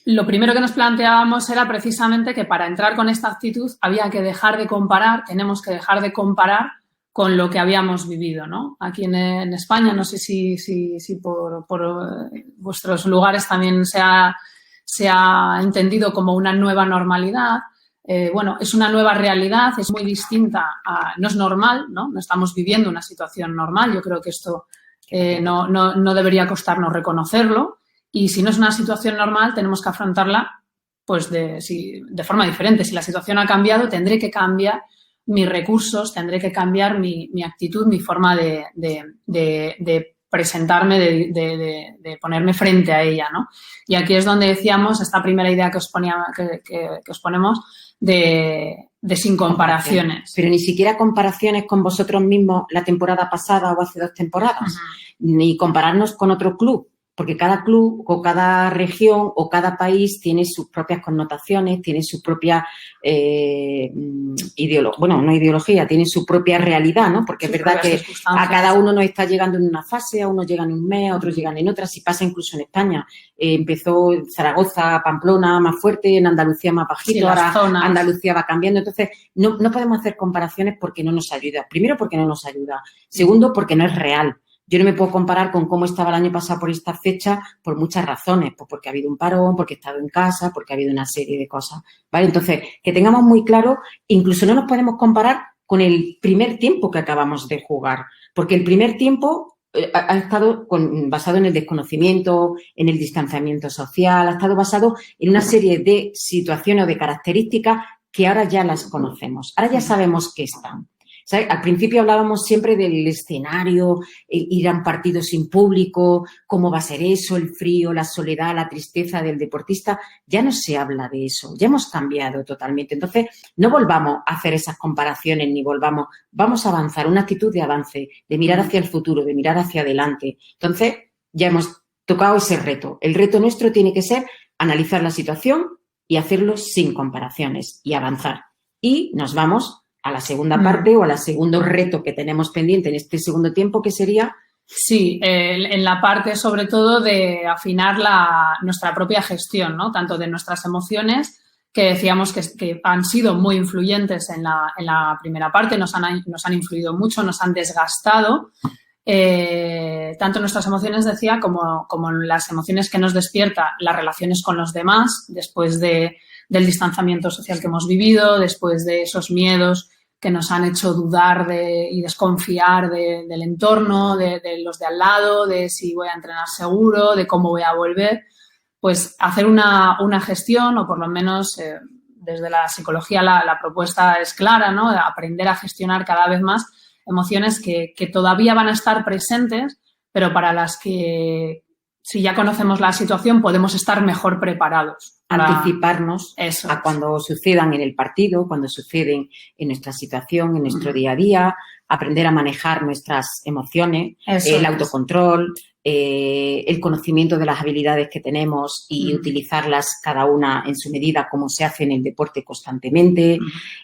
lo primero que nos planteábamos era precisamente que para entrar con esta actitud había que dejar de comparar, tenemos que dejar de comparar con lo que habíamos vivido, ¿no? Aquí en España, no sé si por vuestros lugares también se ha entendido como una nueva normalidad. Es una nueva realidad, es muy distinta, no es normal, ¿no? No estamos viviendo una situación normal. Yo creo que esto no debería costarnos reconocerlo. Y si no es una situación normal, tenemos que afrontarla pues de forma diferente. Si la situación ha cambiado, tendré que cambiar mis recursos, tendré que cambiar mi actitud, mi forma de presentarme, de ponerme frente a ella, ¿no? Y aquí es donde decíamos esta primera idea que os ponemos de sin comparaciones. Pero ni siquiera comparaciones con vosotros mismos la temporada pasada o hace 2 temporadas, ni compararnos con otro club. porque cada club o cada región o cada país tiene sus propias connotaciones, tiene su propia ideología, tiene su propia realidad, ¿no? Porque es verdad que a cada uno nos está llegando en una fase, a unos llegan en un mes, a otros llegan en otra, si pasa incluso en España. Empezó en Zaragoza, Pamplona más fuerte, en Andalucía más bajito, sí, ahora Andalucía va cambiando. Entonces, no podemos hacer comparaciones porque no nos ayuda. Primero, porque no nos ayuda. Segundo, porque no es real. Yo no me puedo comparar con cómo estaba el año pasado por esta fecha por muchas razones, pues porque ha habido un parón, porque he estado en casa, porque ha habido una serie de cosas, ¿vale? Entonces, que tengamos muy claro, incluso no nos podemos comparar con el primer tiempo que acabamos de jugar, porque el primer tiempo ha estado basado en el desconocimiento, en el distanciamiento social, ha estado basado en una serie de situaciones o de características que ahora ya las conocemos, ahora ya sabemos que están. ¿Sabes? Al principio hablábamos siempre del escenario, ir a un partido sin público, cómo va a ser eso, el frío, la soledad, la tristeza del deportista. Ya no se habla de eso, ya hemos cambiado totalmente. Entonces, no volvamos a hacer esas comparaciones ni vamos a avanzar, una actitud de avance, de mirar hacia el futuro, de mirar hacia adelante. Entonces, ya hemos tocado ese reto. El reto nuestro tiene que ser analizar la situación y hacerlo sin comparaciones y avanzar. Y nos vamos a la segunda parte o al segundo reto que tenemos pendiente en este segundo tiempo, que sería... Sí, en la parte sobre todo de afinar nuestra propia gestión, ¿no? Tanto de nuestras emociones, que decíamos que han sido muy influyentes en la primera parte, nos han influido mucho, nos han desgastado, tanto nuestras emociones, decía, como las emociones que nos despierta las relaciones con los demás, después del distanciamiento social que hemos vivido, después de esos miedos que nos han hecho dudar y desconfiar del entorno, de los de al lado, de si voy a entrenar seguro, de cómo voy a volver. Pues hacer una gestión, o por lo menos desde la psicología la propuesta es clara, ¿no? Aprender a gestionar cada vez más emociones que todavía van a estar presentes, pero para las que, si ya conocemos la situación, podemos estar mejor preparados. Anticiparnos a cuando sucedan en el partido, cuando suceden en nuestra situación, en nuestro día a día, aprender a manejar nuestras emociones, el autocontrol, el conocimiento de las habilidades que tenemos y utilizarlas cada una en su medida, como se hace en el deporte constantemente,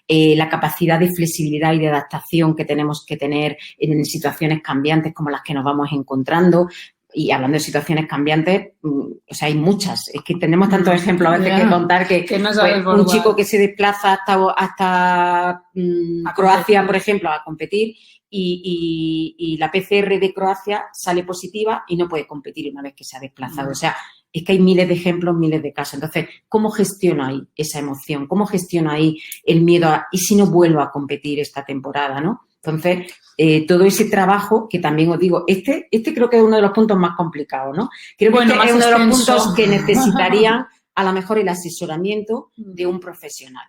la capacidad de flexibilidad y de adaptación que tenemos que tener en situaciones cambiantes como las que nos vamos encontrando. Y hablando de situaciones cambiantes, o sea, hay muchas. Es que tenemos tantos ejemplos a veces que contar que no pues, un chico que se desplaza hasta Croacia, por ejemplo, a competir y la PCR de Croacia sale positiva y no puede competir una vez que se ha desplazado. O sea, es que hay miles de ejemplos, miles de casos. Entonces, ¿cómo gestiono ahí esa emoción? ¿Cómo gestiono ahí el miedo ¿y si no vuelvo a competir esta temporada, no? Entonces, todo ese trabajo, que también os digo, este creo que es uno de los puntos más complicados, ¿no? Creo que es uno de los puntos que necesitarían a lo mejor el asesoramiento de un profesional.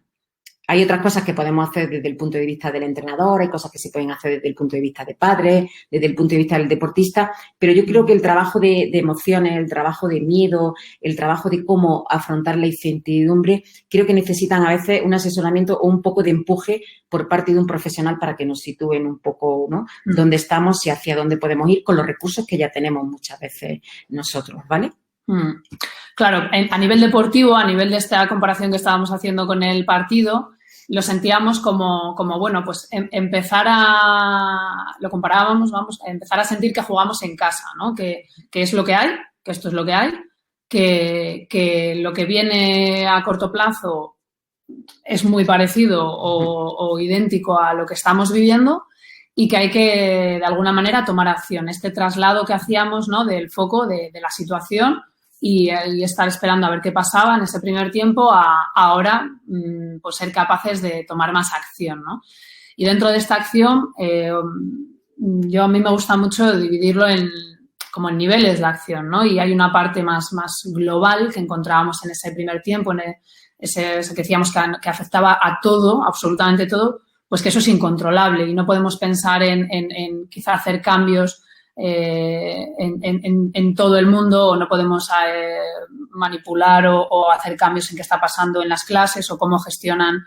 Hay otras cosas que podemos hacer desde el punto de vista del entrenador, hay cosas que se pueden hacer desde el punto de vista de padre, desde el punto de vista del deportista, pero yo creo que el trabajo de emociones, el trabajo de miedo, el trabajo de cómo afrontar la incertidumbre, creo que necesitan a veces un asesoramiento o un poco de empuje por parte de un profesional para que nos sitúen un poco, ¿no? Dónde estamos y hacia dónde podemos ir con los recursos que ya tenemos muchas veces nosotros, ¿vale? Claro, a nivel deportivo, a nivel de esta comparación que estábamos haciendo con el partido, lo sentíamos como bueno, pues lo comparábamos, empezar a sentir que jugamos en casa, ¿no? Que es lo que hay, que esto es lo que hay, que lo que viene a corto plazo es muy parecido o idéntico a lo que estamos viviendo y que hay que, de alguna manera, tomar acción. Este traslado que hacíamos, ¿no? Del foco de la situación y estar esperando a ver qué pasaba en ese primer tiempo a ahora pues ser capaces de tomar más acción, ¿no? Y dentro de esta acción, a mí me gusta mucho dividirlo como en niveles de acción, ¿no? Y hay una parte más global que encontrábamos en ese primer tiempo, ese que decíamos que afectaba a todo, absolutamente todo, pues que eso es incontrolable y no podemos pensar en quizá hacer cambios en todo el mundo o no podemos manipular o hacer cambios en qué está pasando en las clases o cómo gestionan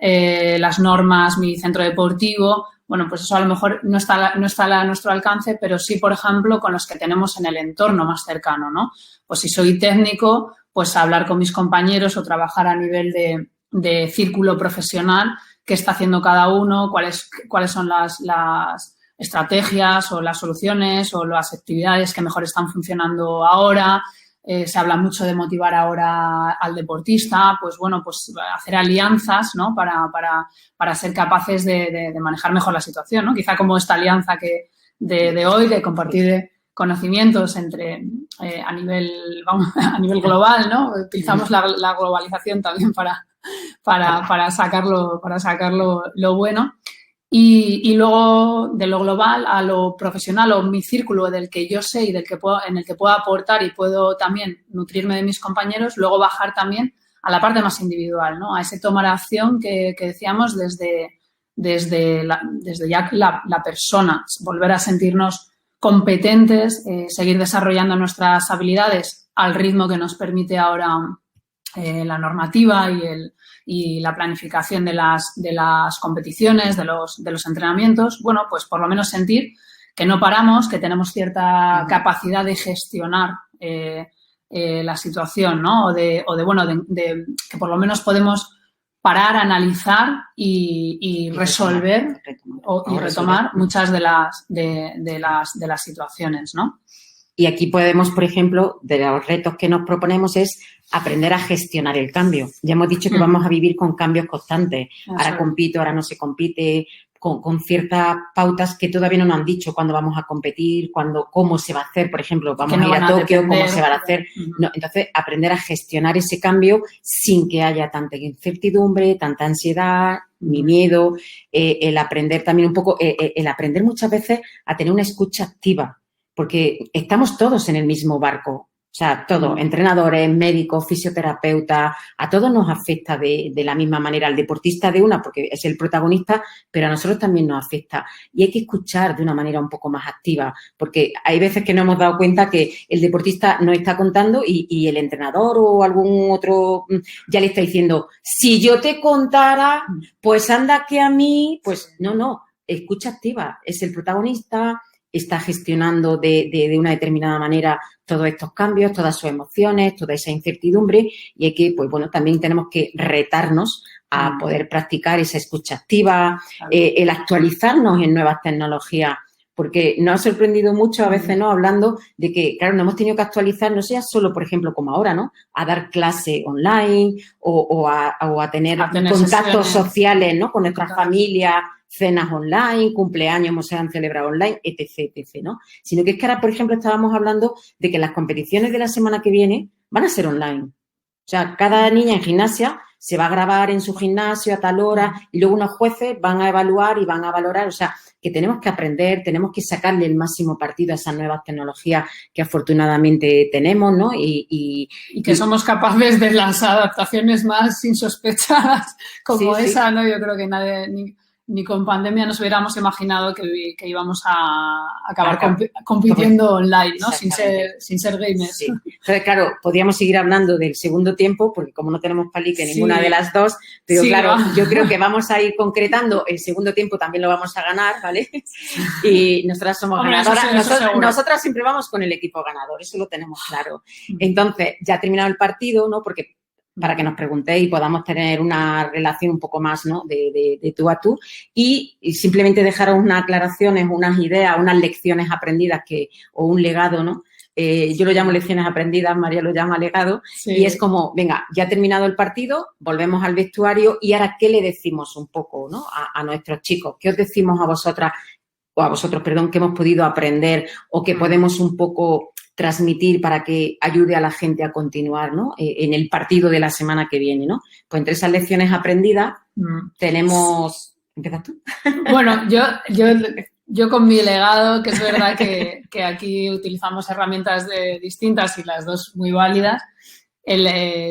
las normas, mi centro deportivo. Bueno, pues eso a lo mejor no está a nuestro alcance, pero sí, por ejemplo, con los que tenemos en el entorno más cercano, ¿no? Pues si soy técnico, pues hablar con mis compañeros o trabajar a nivel de círculo profesional, qué está haciendo cada uno, cuáles son las estrategias o las soluciones o las actividades que mejor están funcionando ahora. Se habla mucho de motivar ahora al deportista, pues bueno, pues hacer alianzas, ¿no? Para ser capaces de manejar mejor la situación, ¿no? Quizá como esta alianza de hoy, de compartir conocimientos a nivel global, ¿no? Utilizamos la globalización también para sacarlo lo bueno. Y luego de lo global a lo profesional o mi círculo del que yo sé y en el que puedo aportar y puedo también nutrirme de mis compañeros, luego bajar también a la parte más individual, ¿no? A ese tomar acción que decíamos desde ya la persona, volver a sentirnos competentes, seguir desarrollando nuestras habilidades al ritmo que nos permite ahora la normativa y la planificación de las competiciones, de los entrenamientos. Bueno, pues por lo menos sentir que no paramos, que tenemos cierta capacidad de gestionar la situación, ¿no? Que por lo menos podemos parar, analizar y resolver y retomar muchas de las situaciones, ¿no? Y aquí podemos, por ejemplo, de los retos que nos proponemos es aprender a gestionar el cambio. Ya hemos dicho que vamos a vivir con cambios constantes. Ahora compito, ahora no se compite, con ciertas pautas que todavía no nos han dicho cuándo vamos a competir, cómo se va a hacer. Por ejemplo, vamos a ir a Tokio, cómo se va a hacer. No, entonces, aprender a gestionar ese cambio sin que haya tanta incertidumbre, tanta ansiedad, ni miedo. El aprender también un poco, el aprender muchas veces a tener una escucha activa. Porque estamos todos en el mismo barco, o sea, todos, entrenadores, médicos, fisioterapeutas, a todos nos afecta de la misma manera. Al deportista de una, porque es el protagonista, pero a nosotros también nos afecta. Y hay que escuchar de una manera un poco más activa, porque hay veces que nos hemos dado cuenta que el deportista nos está contando y el entrenador o algún otro ya le está diciendo, si yo te contara, pues anda que a mí, pues no, escucha activa, es el protagonista, está gestionando de una determinada manera todos estos cambios, todas sus emociones, toda esa incertidumbre y hay que, pues bueno, también tenemos que retarnos a poder practicar esa escucha activa, el actualizarnos en nuevas tecnologías, porque nos ha sorprendido mucho a veces, ¿no? Hablando de que, claro, nos hemos tenido que actualizar, no sea solo, por ejemplo, como ahora, ¿no? A dar clase online o a tener contactos sociales, ¿no? Con nuestras familias, cenas online, cumpleaños se han celebrado online, etc., ¿no? Sino que es que ahora, por ejemplo, estábamos hablando de que las competiciones de la semana que viene van a ser online. O sea, cada niña en gimnasia se va a grabar en su gimnasio a tal hora y luego unos jueces van a evaluar y van a valorar. O sea, que tenemos que aprender, tenemos que sacarle el máximo partido a esas nuevas tecnologías que afortunadamente tenemos, ¿no? Y que somos capaces de las adaptaciones más insospechadas como esa, ¿no? Yo creo que nadie... Ni con pandemia nos hubiéramos imaginado que íbamos a acabar compitiendo online, ¿no? Sin ser gamers. Sí. Entonces, claro, podríamos seguir hablando del segundo tiempo, porque como no tenemos palique ninguna de las dos, pero claro, yo creo que vamos a ir concretando, el segundo tiempo también lo vamos a ganar, ¿vale? Y nosotras somos ganadoras. Nosotras siempre vamos con el equipo ganador, eso lo tenemos claro. Entonces, ya ha terminado el partido, ¿no? Porque para que nos preguntéis y podamos tener una relación un poco más, ¿no? de tú a tú y simplemente dejaros unas aclaraciones, unas ideas, unas lecciones aprendidas o un legado, ¿no? Yo lo llamo lecciones aprendidas, María lo llama legado y es como, venga, ya ha terminado el partido, volvemos al vestuario y ahora, ¿qué le decimos un poco, ¿no? a nuestros chicos? ¿Qué os decimos a vosotras o a vosotros, perdón, que hemos podido aprender o que podemos un poco transmitir para que ayude a la gente a continuar, ¿no? En el partido de la semana que viene, ¿no? Pues entre esas lecciones aprendidas tenemos... ¿Empiezas tú? Bueno, yo con mi legado, que es verdad que aquí utilizamos herramientas distintas y las dos muy válidas,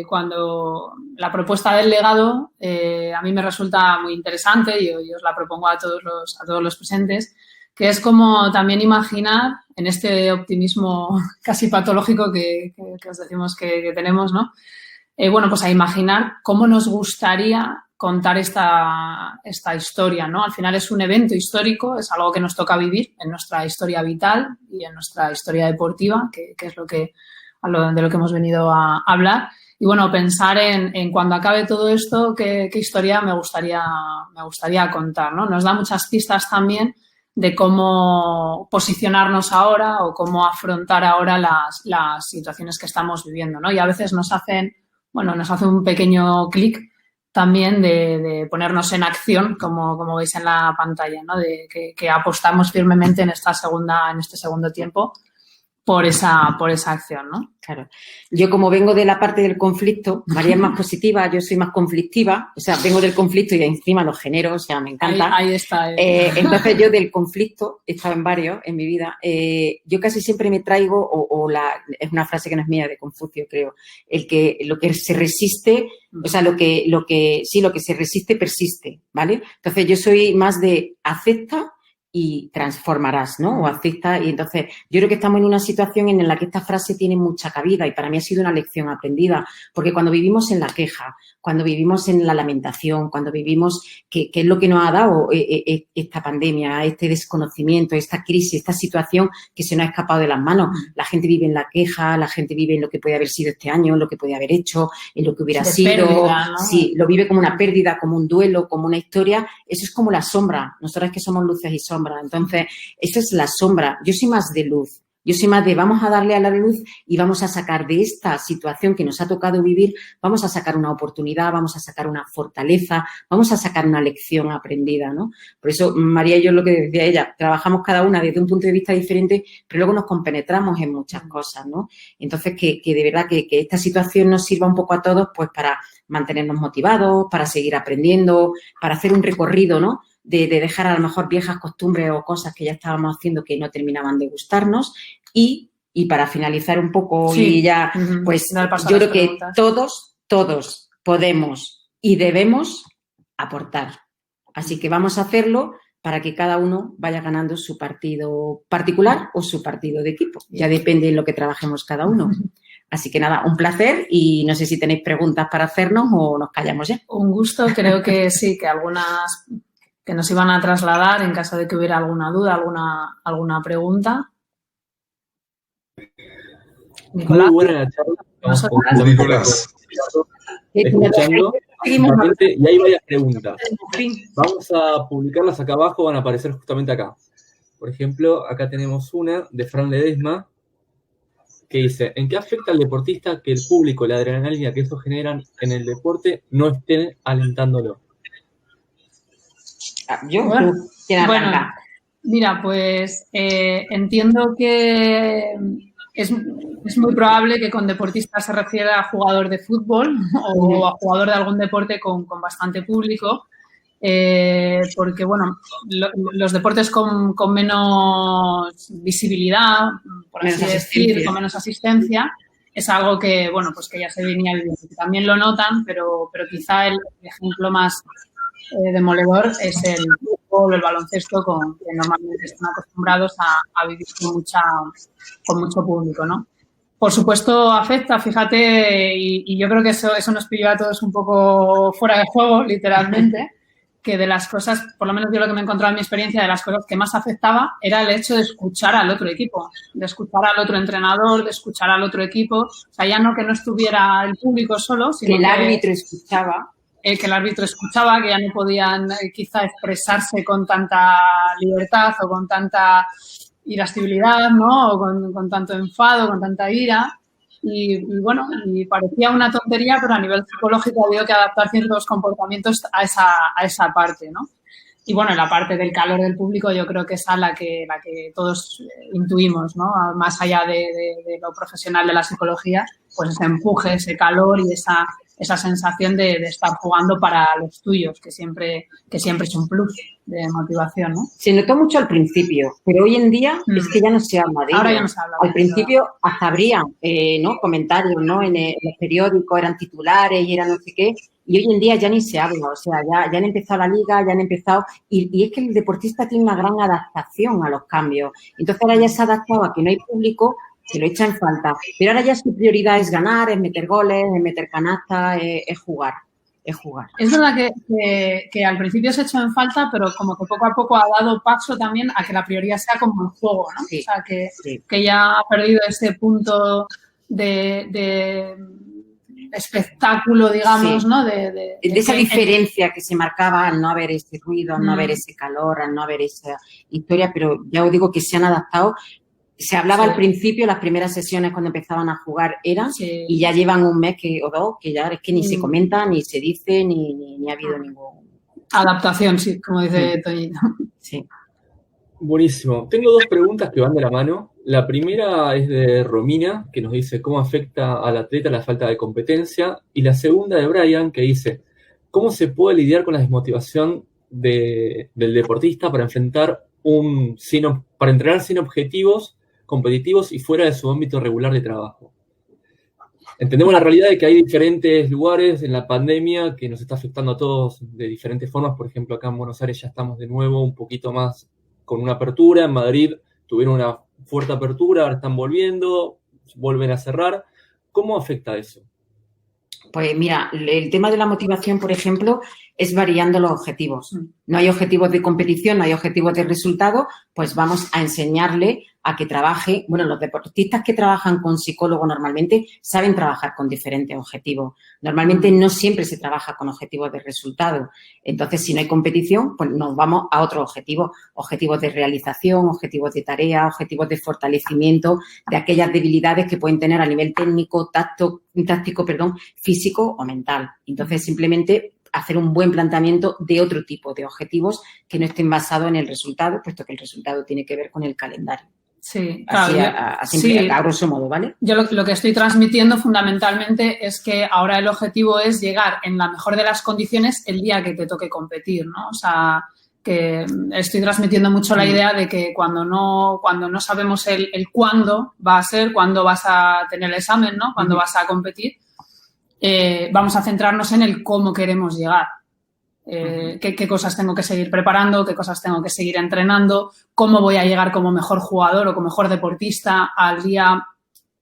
cuando la propuesta del legado a mí me resulta muy interesante y os la propongo a todos los presentes, que es como también imaginar en este optimismo casi patológico que os decimos que tenemos, ¿no? Bueno, pues a imaginar cómo nos gustaría contar esta historia, ¿no? Al final es un evento histórico, es algo que nos toca vivir en nuestra historia vital y en nuestra historia deportiva, que es de lo que hemos venido a hablar. Y bueno, pensar en cuando acabe todo esto, qué historia me gustaría contar, ¿no? Nos da muchas pistas también de cómo posicionarnos ahora o cómo afrontar ahora las situaciones que estamos viviendo, ¿no? Y a veces nos hace un pequeño clic también de ponernos en acción, como veis en la pantalla, ¿no? De que apostamos firmemente en este segundo tiempo por esa acción, ¿no? Claro. Yo, como vengo de la parte del conflicto, María es más positiva, yo soy más conflictiva, o sea, vengo del conflicto y encima lo genero, o sea, me encanta. Ahí está. Entonces, yo del conflicto, he estado en varios en mi vida, yo casi siempre me traigo, es una frase que no es mía, de Confucio, creo, lo que se resiste, o sea, lo que se resiste persiste, ¿vale? Entonces, yo soy más de acepta y transformarás, ¿no? O acepta. Y entonces yo creo que estamos en una situación en la que esta frase tiene mucha cabida y para mí ha sido una lección aprendida, porque cuando vivimos en la queja, cuando vivimos en la lamentación, cuando vivimos que es lo que nos ha dado esta pandemia, este desconocimiento, esta crisis, esta situación que se nos ha escapado de las manos. La gente vive en la queja, la gente vive en lo que puede haber sido este año, en lo que puede haber hecho, en lo que hubiera sido. Pérdida, ¿no? Sí, lo vive como una pérdida, como un duelo, como una historia. Eso es como la sombra. Nosotras que somos luces y sombras. Entonces, eso es la sombra. Yo soy más de luz. Yo soy más de vamos a darle a la luz y vamos a sacar de esta situación que nos ha tocado vivir, vamos a sacar una oportunidad, vamos a sacar una fortaleza, vamos a sacar una lección aprendida, ¿no? Por eso, María y yo, lo que decía ella, trabajamos cada una desde un punto de vista diferente, pero luego nos compenetramos en muchas cosas, ¿no? Entonces, que de verdad que esta situación nos sirva un poco a todos, pues para mantenernos motivados, para seguir aprendiendo, para hacer un recorrido, ¿no? De dejar a lo mejor viejas costumbres o cosas que ya estábamos haciendo que no terminaban de gustarnos y para finalizar un poco sí. Y ya, pues yo creo que todos podemos y debemos aportar. Así que vamos a hacerlo para que cada uno vaya ganando su partido particular o su partido de equipo. Ya depende de lo que trabajemos cada uno. Así que nada, un placer y no sé si tenéis preguntas para hacernos o nos callamos ya. Un gusto, creo que sí, que algunas que nos iban a trasladar en caso de que hubiera alguna duda, alguna pregunta. Nicolás. Muy buena la charla. Nicolás. Escuchando. Y hay varias preguntas. Vamos a publicarlas acá abajo, van a aparecer justamente acá. Por ejemplo, acá tenemos una de Fran Ledesma que dice: ¿en qué afecta al deportista que el público, la adrenalina que eso generan en el deporte no estén alentándolo? Bueno, mira, pues entiendo que es muy probable que con deportista se refiera a jugador de fútbol o a jugador de algún deporte con bastante público, porque, bueno, los deportes con menos visibilidad, por así decir, con menos asistencia, es algo que, bueno, pues que ya se venía viviendo. También lo notan, pero quizá el ejemplo más demoledor es el fútbol o el baloncesto, que normalmente están acostumbrados a vivir con mucho público, ¿no? Por supuesto afecta, fíjate, y yo creo que eso nos pilló a todos un poco fuera de juego, literalmente, que de las cosas, por lo menos yo lo que me he encontrado en mi experiencia, de las cosas que más afectaba era el hecho de escuchar al otro equipo, de escuchar al otro entrenador, de escuchar al otro equipo, o sea, ya no que no estuviera el público solo, sino que el árbitro escuchaba. Que el árbitro escuchaba, que ya no podían quizá expresarse con tanta libertad o con tanta irascibilidad, ¿no? O con tanto enfado, con tanta ira. Y bueno, y parecía una tontería, pero a nivel psicológico ha habido que adaptar ciertos comportamientos a esa parte, ¿no? Y bueno, la parte del calor del público yo creo que es la que todos intuimos, ¿no? Más allá de lo profesional de la psicología, pues ese empuje, ese calor y esa sensación de estar jugando para los tuyos, que siempre es un plus de motivación, ¿no? Se notó mucho al principio, pero hoy en día es que ya no se habla de ello. Ahora ya no se habla. Al principio hasta habría ¿no? comentarios, ¿no? En los periódicos, eran titulares y era no sé qué, y hoy en día ya ni se habla, o sea, ya han empezado la liga, ya han empezado, y es que el deportista tiene una gran adaptación a los cambios. Entonces ahora ya se ha adaptado a que no hay público, se lo echa en falta. Pero ahora ya su prioridad es ganar, es meter goles, es meter canastas, es jugar. es jugar. Es verdad que al principio se echó en falta, pero como que poco a poco ha dado paso también a que la prioridad sea como el juego, ¿no? Sí, o sea, que ya ha perdido ese punto de espectáculo, digamos, ¿no? De esa diferencia que se marcaba al no haber ese ruido, al no haber ese calor, al no haber esa historia, pero ya os digo que se han adaptado. Se hablaba al principio, las primeras sesiones cuando empezaban a jugar eran, y ya llevan un mes o dos, que ya es que ni se comenta, ni se dice, ni ha habido ningún... Adaptación, sí, como dice Toñito. Sí. Buenísimo. Tengo dos preguntas que van de la mano. La primera es de Romina, que nos dice cómo afecta al atleta la falta de competencia. Y la segunda de Brian, que dice cómo se puede lidiar con la desmotivación del deportista para entrenar sin objetivos competitivos y fuera de su ámbito regular de trabajo. Entendemos la realidad de que hay diferentes lugares en la pandemia que nos está afectando a todos de diferentes formas. Por ejemplo, acá en Buenos Aires ya estamos de nuevo un poquito más con una apertura. En Madrid tuvieron una fuerte apertura, ahora están volviendo, vuelven a cerrar. ¿Cómo afecta eso? Pues mira, el tema de la motivación, por ejemplo, es variando los objetivos. No hay objetivos de competición, no hay objetivos de resultado, pues vamos a enseñarle a que trabaje. Bueno, los deportistas que trabajan con psicólogo normalmente saben trabajar con diferentes objetivos. Normalmente no siempre se trabaja con objetivos de resultado. Entonces, si no hay competición, pues nos vamos a otros objetivos. Objetivos de realización, objetivos de tarea, objetivos de fortalecimiento de aquellas debilidades que pueden tener a nivel técnico, táctico, físico o mental. Entonces, simplemente hacer un buen planteamiento de otro tipo de objetivos que no estén basados en el resultado, puesto que el resultado tiene que ver con el calendario. Sí, así a grosso modo, ¿vale? Yo lo que estoy transmitiendo fundamentalmente es que ahora el objetivo es llegar en la mejor de las condiciones el día que te toque competir, ¿no? O sea, que estoy transmitiendo mucho la idea de que cuando no sabemos el cuándo va a ser, cuándo vas a tener el examen, ¿no? Cuándo vas a competir, vamos a centrarnos en el cómo queremos llegar. Qué cosas tengo que seguir preparando, qué cosas tengo que seguir entrenando, cómo voy a llegar como mejor jugador o como mejor deportista al día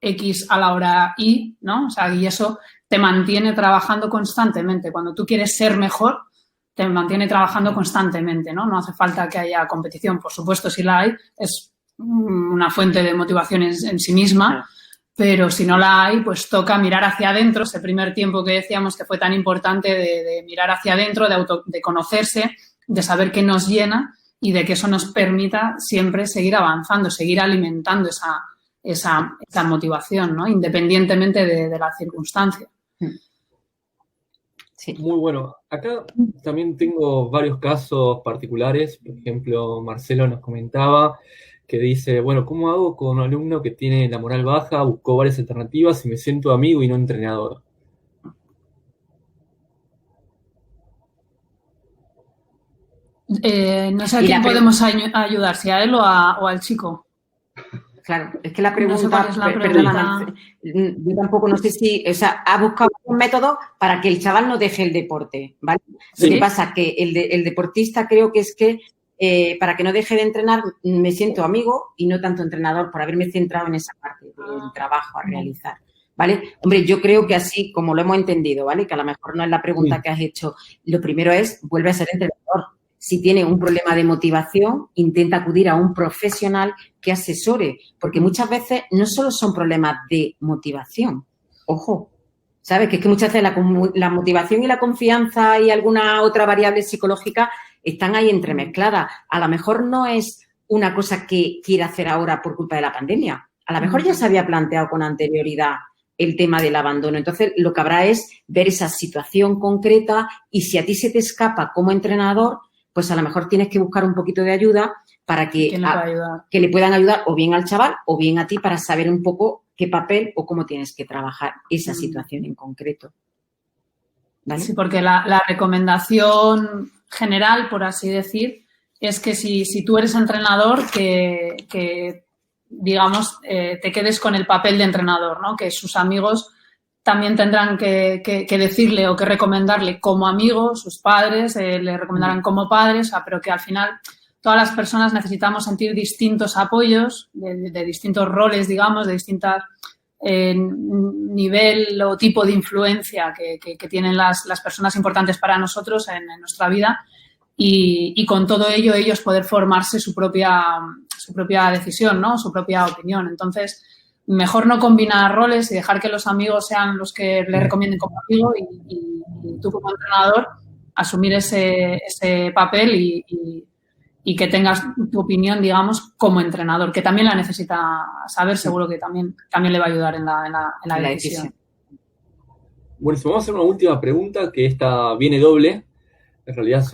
X a la hora Y, ¿no? O sea, y eso te mantiene trabajando constantemente. Cuando tú quieres ser mejor, te mantiene trabajando constantemente, ¿no? No hace falta que haya competición. Por supuesto, si la hay, es una fuente de motivación en sí misma. Pero si no la hay, pues toca mirar hacia adentro, ese primer tiempo que decíamos que fue tan importante de mirar hacia adentro, de conocerse, de saber qué nos llena y de que eso nos permita siempre seguir avanzando, seguir alimentando esa motivación, ¿no? Independientemente de la circunstancia. Sí. Muy bueno. Acá también tengo varios casos particulares. Por ejemplo, Marcelo nos comentaba que dice, bueno, ¿cómo hago con un alumno que tiene la moral baja? Busco varias alternativas y me siento amigo y no entrenador. No sé a quién podemos ayudar, si a él o al chico. Claro, es que la pregunta, no sé cuál es la pregunta. Yo tampoco no sé si, o sea, ha buscado un método para que el chaval no deje el deporte, ¿vale? Sí. Lo que pasa que el deportista creo que es que para que no deje de entrenar me siento amigo y no tanto entrenador por haberme centrado en esa parte del trabajo a realizar, ¿vale? Hombre, yo creo que así como lo hemos entendido, ¿vale? Que a lo mejor no es la pregunta que has hecho. Lo primero es, vuelve a ser entrenador. Si tiene un problema de motivación, intenta acudir a un profesional que asesore, porque muchas veces no solo son problemas de motivación. Ojo, ¿sabes? Que es que muchas veces la motivación y la confianza y alguna otra variable psicológica están ahí entremezcladas. A lo mejor no es una cosa que quiere hacer ahora por culpa de la pandemia. A lo mejor ya se había planteado con anterioridad el tema del abandono. Entonces, lo que habrá es ver esa situación concreta y si a ti se te escapa como entrenador, pues a lo mejor tienes que buscar un poquito de ayuda para que le puedan ayudar o bien al chaval o bien a ti para saber un poco qué papel o cómo tienes que trabajar esa situación en concreto. ¿Vale? Sí, porque la recomendación general, por así decir, es que si tú eres entrenador, que digamos, te quedes con el papel de entrenador, ¿no? Que sus amigos también tendrán que decirle o que recomendarle como amigo, sus padres le recomendarán como padres, o sea, pero que al final todas las personas necesitamos sentir distintos apoyos de distintos roles, digamos, de distintas nivel o tipo de influencia que tienen las personas importantes para nosotros en nuestra vida y con todo ello ellos poder formarse su propia decisión, ¿no? Su propia opinión. Entonces, mejor no combinar roles y dejar que los amigos sean los que le recomienden como amigo y tú como entrenador asumir ese papel y que tengas tu opinión, digamos, como entrenador, que también la necesita saber, seguro que también le va a ayudar en la decisión. Bueno, vamos a hacer una última pregunta, que esta viene doble. En realidad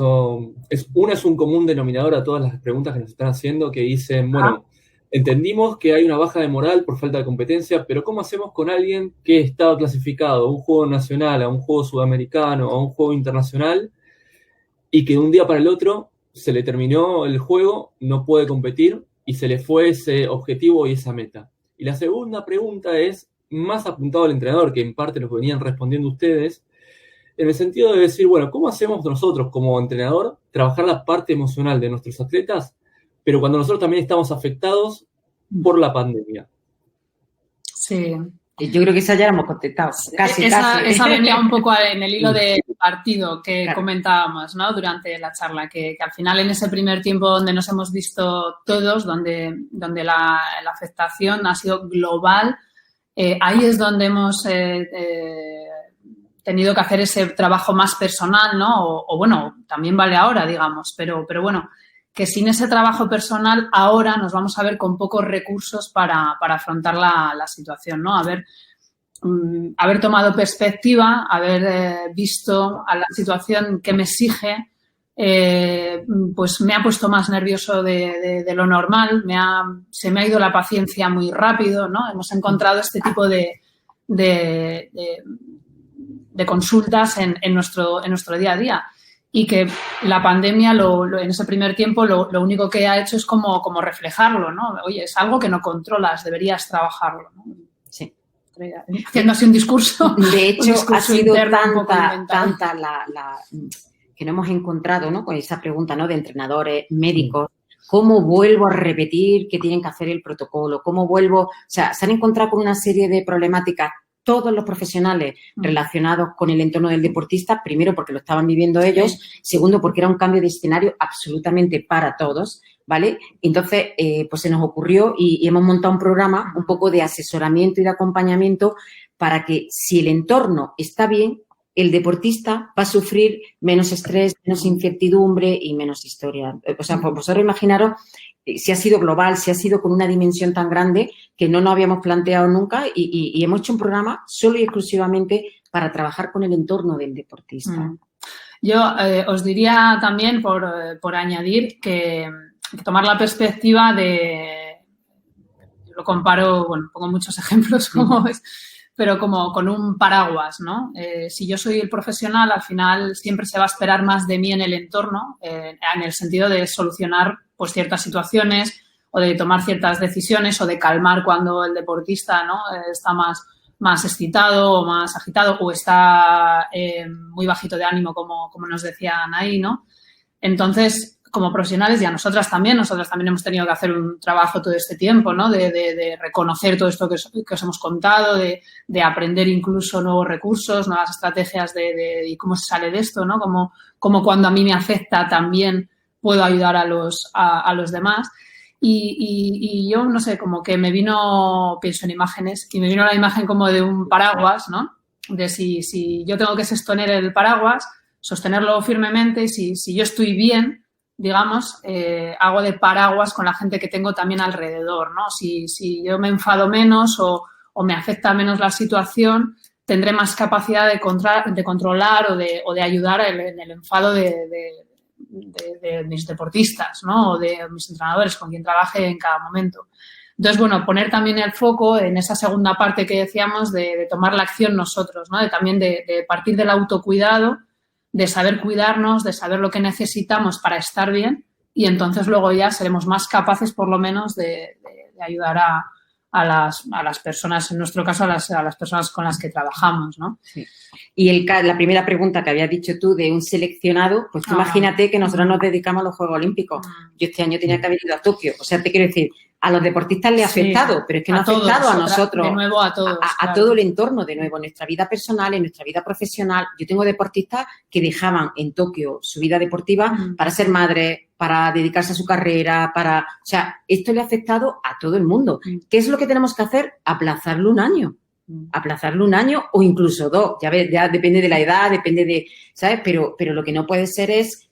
es un común denominador a todas las preguntas que nos están haciendo, que dicen, bueno, entendimos que hay una baja de moral por falta de competencia, pero ¿cómo hacemos con alguien que estaba clasificado a un juego nacional, a un juego sudamericano, a un juego internacional, y que de un día para el otro se le terminó el juego, no puede competir y se le fue ese objetivo y esa meta? Y la segunda pregunta es más apuntado al entrenador, que en parte lo venían respondiendo ustedes, en el sentido de decir, bueno, ¿cómo hacemos nosotros como entrenador trabajar la parte emocional de nuestros atletas, pero cuando nosotros también estamos afectados por la pandemia? Sí. Yo creo que esa ya la hemos contestado. Casi. Esa venía un poco en el hilo del partido que comentábamos, ¿no? Durante la charla, que al final en ese primer tiempo donde nos hemos visto todos, donde la afectación ha sido global, ahí es donde hemos tenido que hacer ese trabajo más personal, ¿no? O bueno, también vale ahora, digamos, pero bueno, que sin ese trabajo personal ahora nos vamos a ver con pocos recursos para afrontar la situación, ¿no? Haber tomado perspectiva, haber visto a la situación que me exige, pues me ha puesto más nervioso de lo normal, se me ha ido la paciencia muy rápido, ¿no? Hemos encontrado este tipo de consultas en nuestro día a día. Y que la pandemia en ese primer tiempo lo único que ha hecho es como reflejarlo, ¿no? Oye, es algo que no controlas, deberías trabajarlo, ¿no? Sí. Haciendo así un discurso. De hecho, ha sido tanta la que no hemos encontrado, ¿no? Con esa pregunta, ¿no? De entrenadores, médicos. ¿Cómo vuelvo a repetir que tienen que hacer el protocolo? ¿Cómo vuelvo? O sea, se han encontrado con una serie de problemáticas todos los profesionales relacionados con el entorno del deportista, primero porque lo estaban viviendo ellos, segundo porque era un cambio de escenario absolutamente para todos, ¿vale? Entonces, pues se nos ocurrió y hemos montado un programa un poco de asesoramiento y de acompañamiento para que si el entorno está bien, el deportista va a sufrir menos estrés, menos incertidumbre y menos historia. O sea, pues vosotros imaginaros si ha sido global, si ha sido con una dimensión tan grande que no nos habíamos planteado nunca y hemos hecho un programa solo y exclusivamente para trabajar con el entorno del deportista. Yo os diría también, por añadir, que tomar la perspectiva lo comparo, bueno, pongo muchos ejemplos como es, pero como con un paraguas, ¿no? Si yo soy el profesional, al final siempre se va a esperar más de mí en el entorno, en el sentido de solucionar pues ciertas situaciones o de tomar ciertas decisiones o de calmar cuando el deportista, ¿no? Está más excitado o más agitado o está muy bajito de ánimo, como nos decían ahí, ¿no? Entonces, como profesionales, y a nosotras también hemos tenido que hacer un trabajo todo este tiempo, ¿no? De reconocer todo esto que os hemos contado, de aprender incluso nuevos recursos, nuevas estrategias de cómo se sale de esto, ¿no? Como cuando a mí me afecta también puedo ayudar a los demás. Y yo, no sé, como que pienso en imágenes, y me vino la imagen como de un paraguas, ¿no? De si yo tengo que sostener el paraguas, sostenerlo firmemente, y si yo estoy bien, digamos, hago de paraguas con la gente que tengo también alrededor, ¿no? Si yo me enfado menos o me afecta menos la situación, tendré más capacidad de controlar o de ayudar en el enfado de mis deportistas, ¿no? O de mis entrenadores con quien trabaje en cada momento. Entonces, bueno, poner también el foco en esa segunda parte que decíamos de tomar la acción nosotros, ¿no? También de partir del autocuidado, de saber cuidarnos, de saber lo que necesitamos para estar bien y entonces luego ya seremos más capaces, por lo menos, de ayudar a las personas, en nuestro caso, a las personas con las que trabajamos, ¿no? Sí. Y la primera pregunta que habías dicho tú de un seleccionado, pues tú imagínate que nosotros nos dedicamos a los Juegos Olímpicos. Yo este año tenía que haber ido a Tokio. O sea, te quiero decir, a los deportistas les ha afectado, pero es que no ha afectado a nosotros. De nuevo a todos. A todo el entorno, de nuevo, en nuestra vida personal, en nuestra vida profesional. Yo tengo deportistas que dejaban en Tokio su vida deportiva para ser madres, para dedicarse a su carrera, o sea, esto le ha afectado a todo el mundo. ¿Qué es lo que tenemos que hacer? Aplazarlo un año. Aplazarlo un año o incluso 2. Ya ves, ya depende de la edad, depende de, ¿sabes? Pero lo que no puede ser es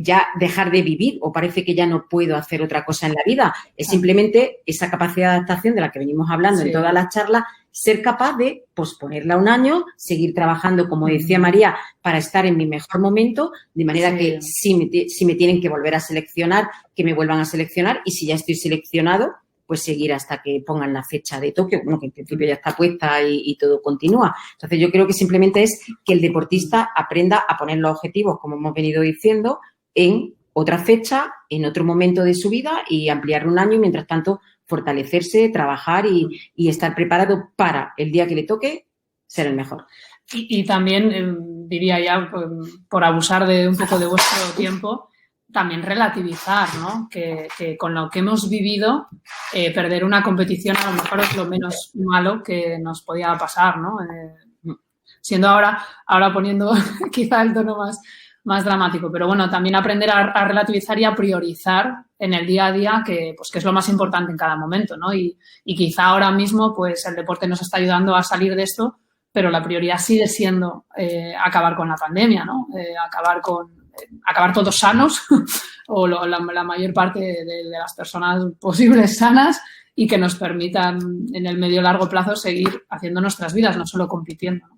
ya dejar de vivir o parece que ya no puedo hacer otra cosa en la vida. Es simplemente esa capacidad de adaptación de la que venimos hablando en todas las charlas, ser capaz de posponerla un año, seguir trabajando, como decía María, para estar en mi mejor momento, de manera que si me tienen que volver a seleccionar, que me vuelvan a seleccionar y si ya estoy seleccionado, pues seguir hasta que pongan la fecha de Tokio, bueno, que en principio ya está puesta y todo continúa. Entonces, yo creo que simplemente es que el deportista aprenda a poner los objetivos, como hemos venido diciendo, en otra fecha, en otro momento de su vida y ampliarlo un año y, mientras tanto, fortalecerse, trabajar y estar preparado para el día que le toque ser el mejor. Y también, diría ya, por abusar de un poco de vuestro tiempo, también relativizar, ¿no? Que con lo que hemos vivido, perder una competición a lo mejor es lo menos malo que nos podía pasar, ¿no? Siendo ahora poniendo quizá el tono más dramático. Pero bueno, también aprender a relativizar y a priorizar en el día a día, que es lo más importante en cada momento, ¿no? Y quizá ahora mismo, pues, el deporte nos está ayudando a salir de esto, pero la prioridad sigue siendo acabar con la pandemia, ¿no? Acabar todos sanos o la mayor parte de las personas posibles sanas y que nos permitan en el medio y largo plazo seguir haciendo nuestras vidas, no solo compitiendo, ¿no?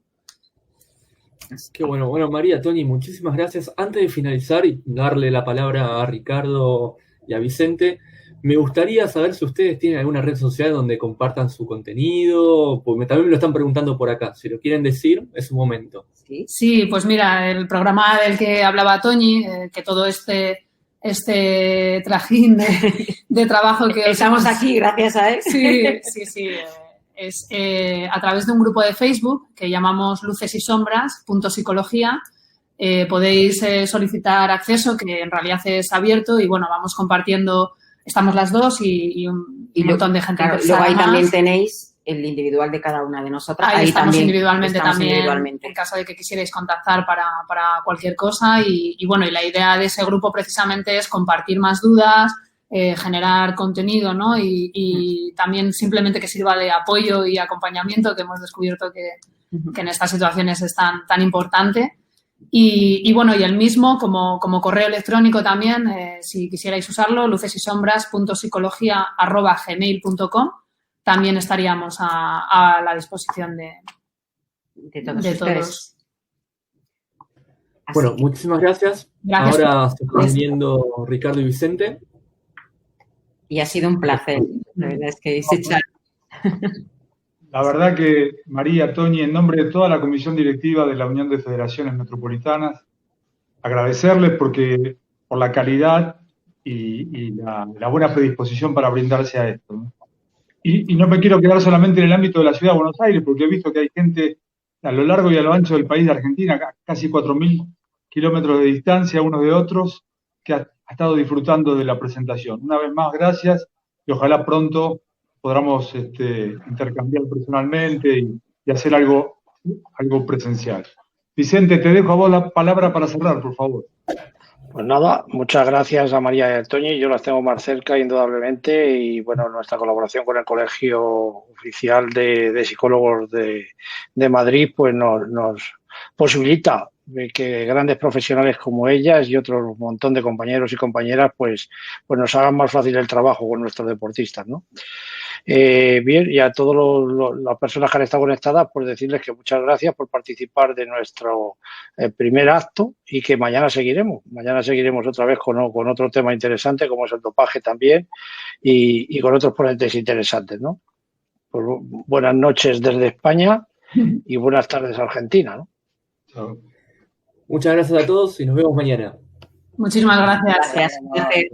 Qué bueno. Bueno, María, Tony, muchísimas gracias. Antes de finalizar y darle la palabra a Ricardo y a Vicente, me gustaría saber si ustedes tienen alguna red social donde compartan su contenido, porque también me lo están preguntando por acá. Si lo quieren decir, es su momento. Sí, pues mira, el programa del que hablaba Toñi, que todo este trajín de trabajo que estamos aquí gracias a él. Sí. Es a través de un grupo de Facebook que llamamos Luces y Sombras, .psicología. Podéis solicitar acceso, que en realidad es abierto y, bueno, vamos compartiendo, estamos las dos y un montón de gente. Claro, luego ahí también tenéis el individual de cada una de nosotras. Ahí estamos individualmente también, en caso de que quisierais contactar para cualquier cosa. Y bueno, y la idea de ese grupo precisamente es compartir más dudas, generar contenido, ¿no? Y también simplemente que sirva de apoyo y acompañamiento, que hemos descubierto que en estas situaciones es tan importante. Y bueno, y el mismo como correo electrónico también, si quisierais usarlo, lucesysombras.psicología@gmail.com. También estaríamos a la disposición de todos. Bueno, muchísimas gracias. Ahora se están viendo Ricardo y Vicente. Y ha sido un placer. La verdad es que se echa. La verdad que, María, Toñi, en nombre de toda la comisión directiva de la Unión de Federaciones Metropolitanas, agradecerles por la calidad y la buena predisposición para brindarse a esto, ¿no? Y no me quiero quedar solamente en el ámbito de la Ciudad de Buenos Aires, porque he visto que hay gente a lo largo y a lo ancho del país de Argentina, casi 4.000 kilómetros de distancia unos de otros, que ha estado disfrutando de la presentación. Una vez más, gracias, y ojalá pronto podamos intercambiar personalmente y hacer algo presencial. Vicente, te dejo a vos la palabra para cerrar, por favor. Pues nada, muchas gracias a María y a Toñi. Yo las tengo más cerca, indudablemente, y bueno, nuestra colaboración con el Colegio Oficial de Psicólogos de Madrid pues nos posibilita que grandes profesionales como ellas y otro montón de compañeros y compañeras pues nos hagan más fácil el trabajo con nuestros deportistas, ¿no? Bien, y a todas las personas que han estado conectadas, pues decirles que muchas gracias por participar de nuestro primer acto y que mañana seguiremos otra vez con otro tema interesante como es el dopaje también y con otros ponentes interesantes, ¿no? Pues buenas noches desde España y buenas tardes Argentina, ¿no? Chao. Muchas gracias a todos y nos vemos mañana. Muchísimas gracias. Gracias.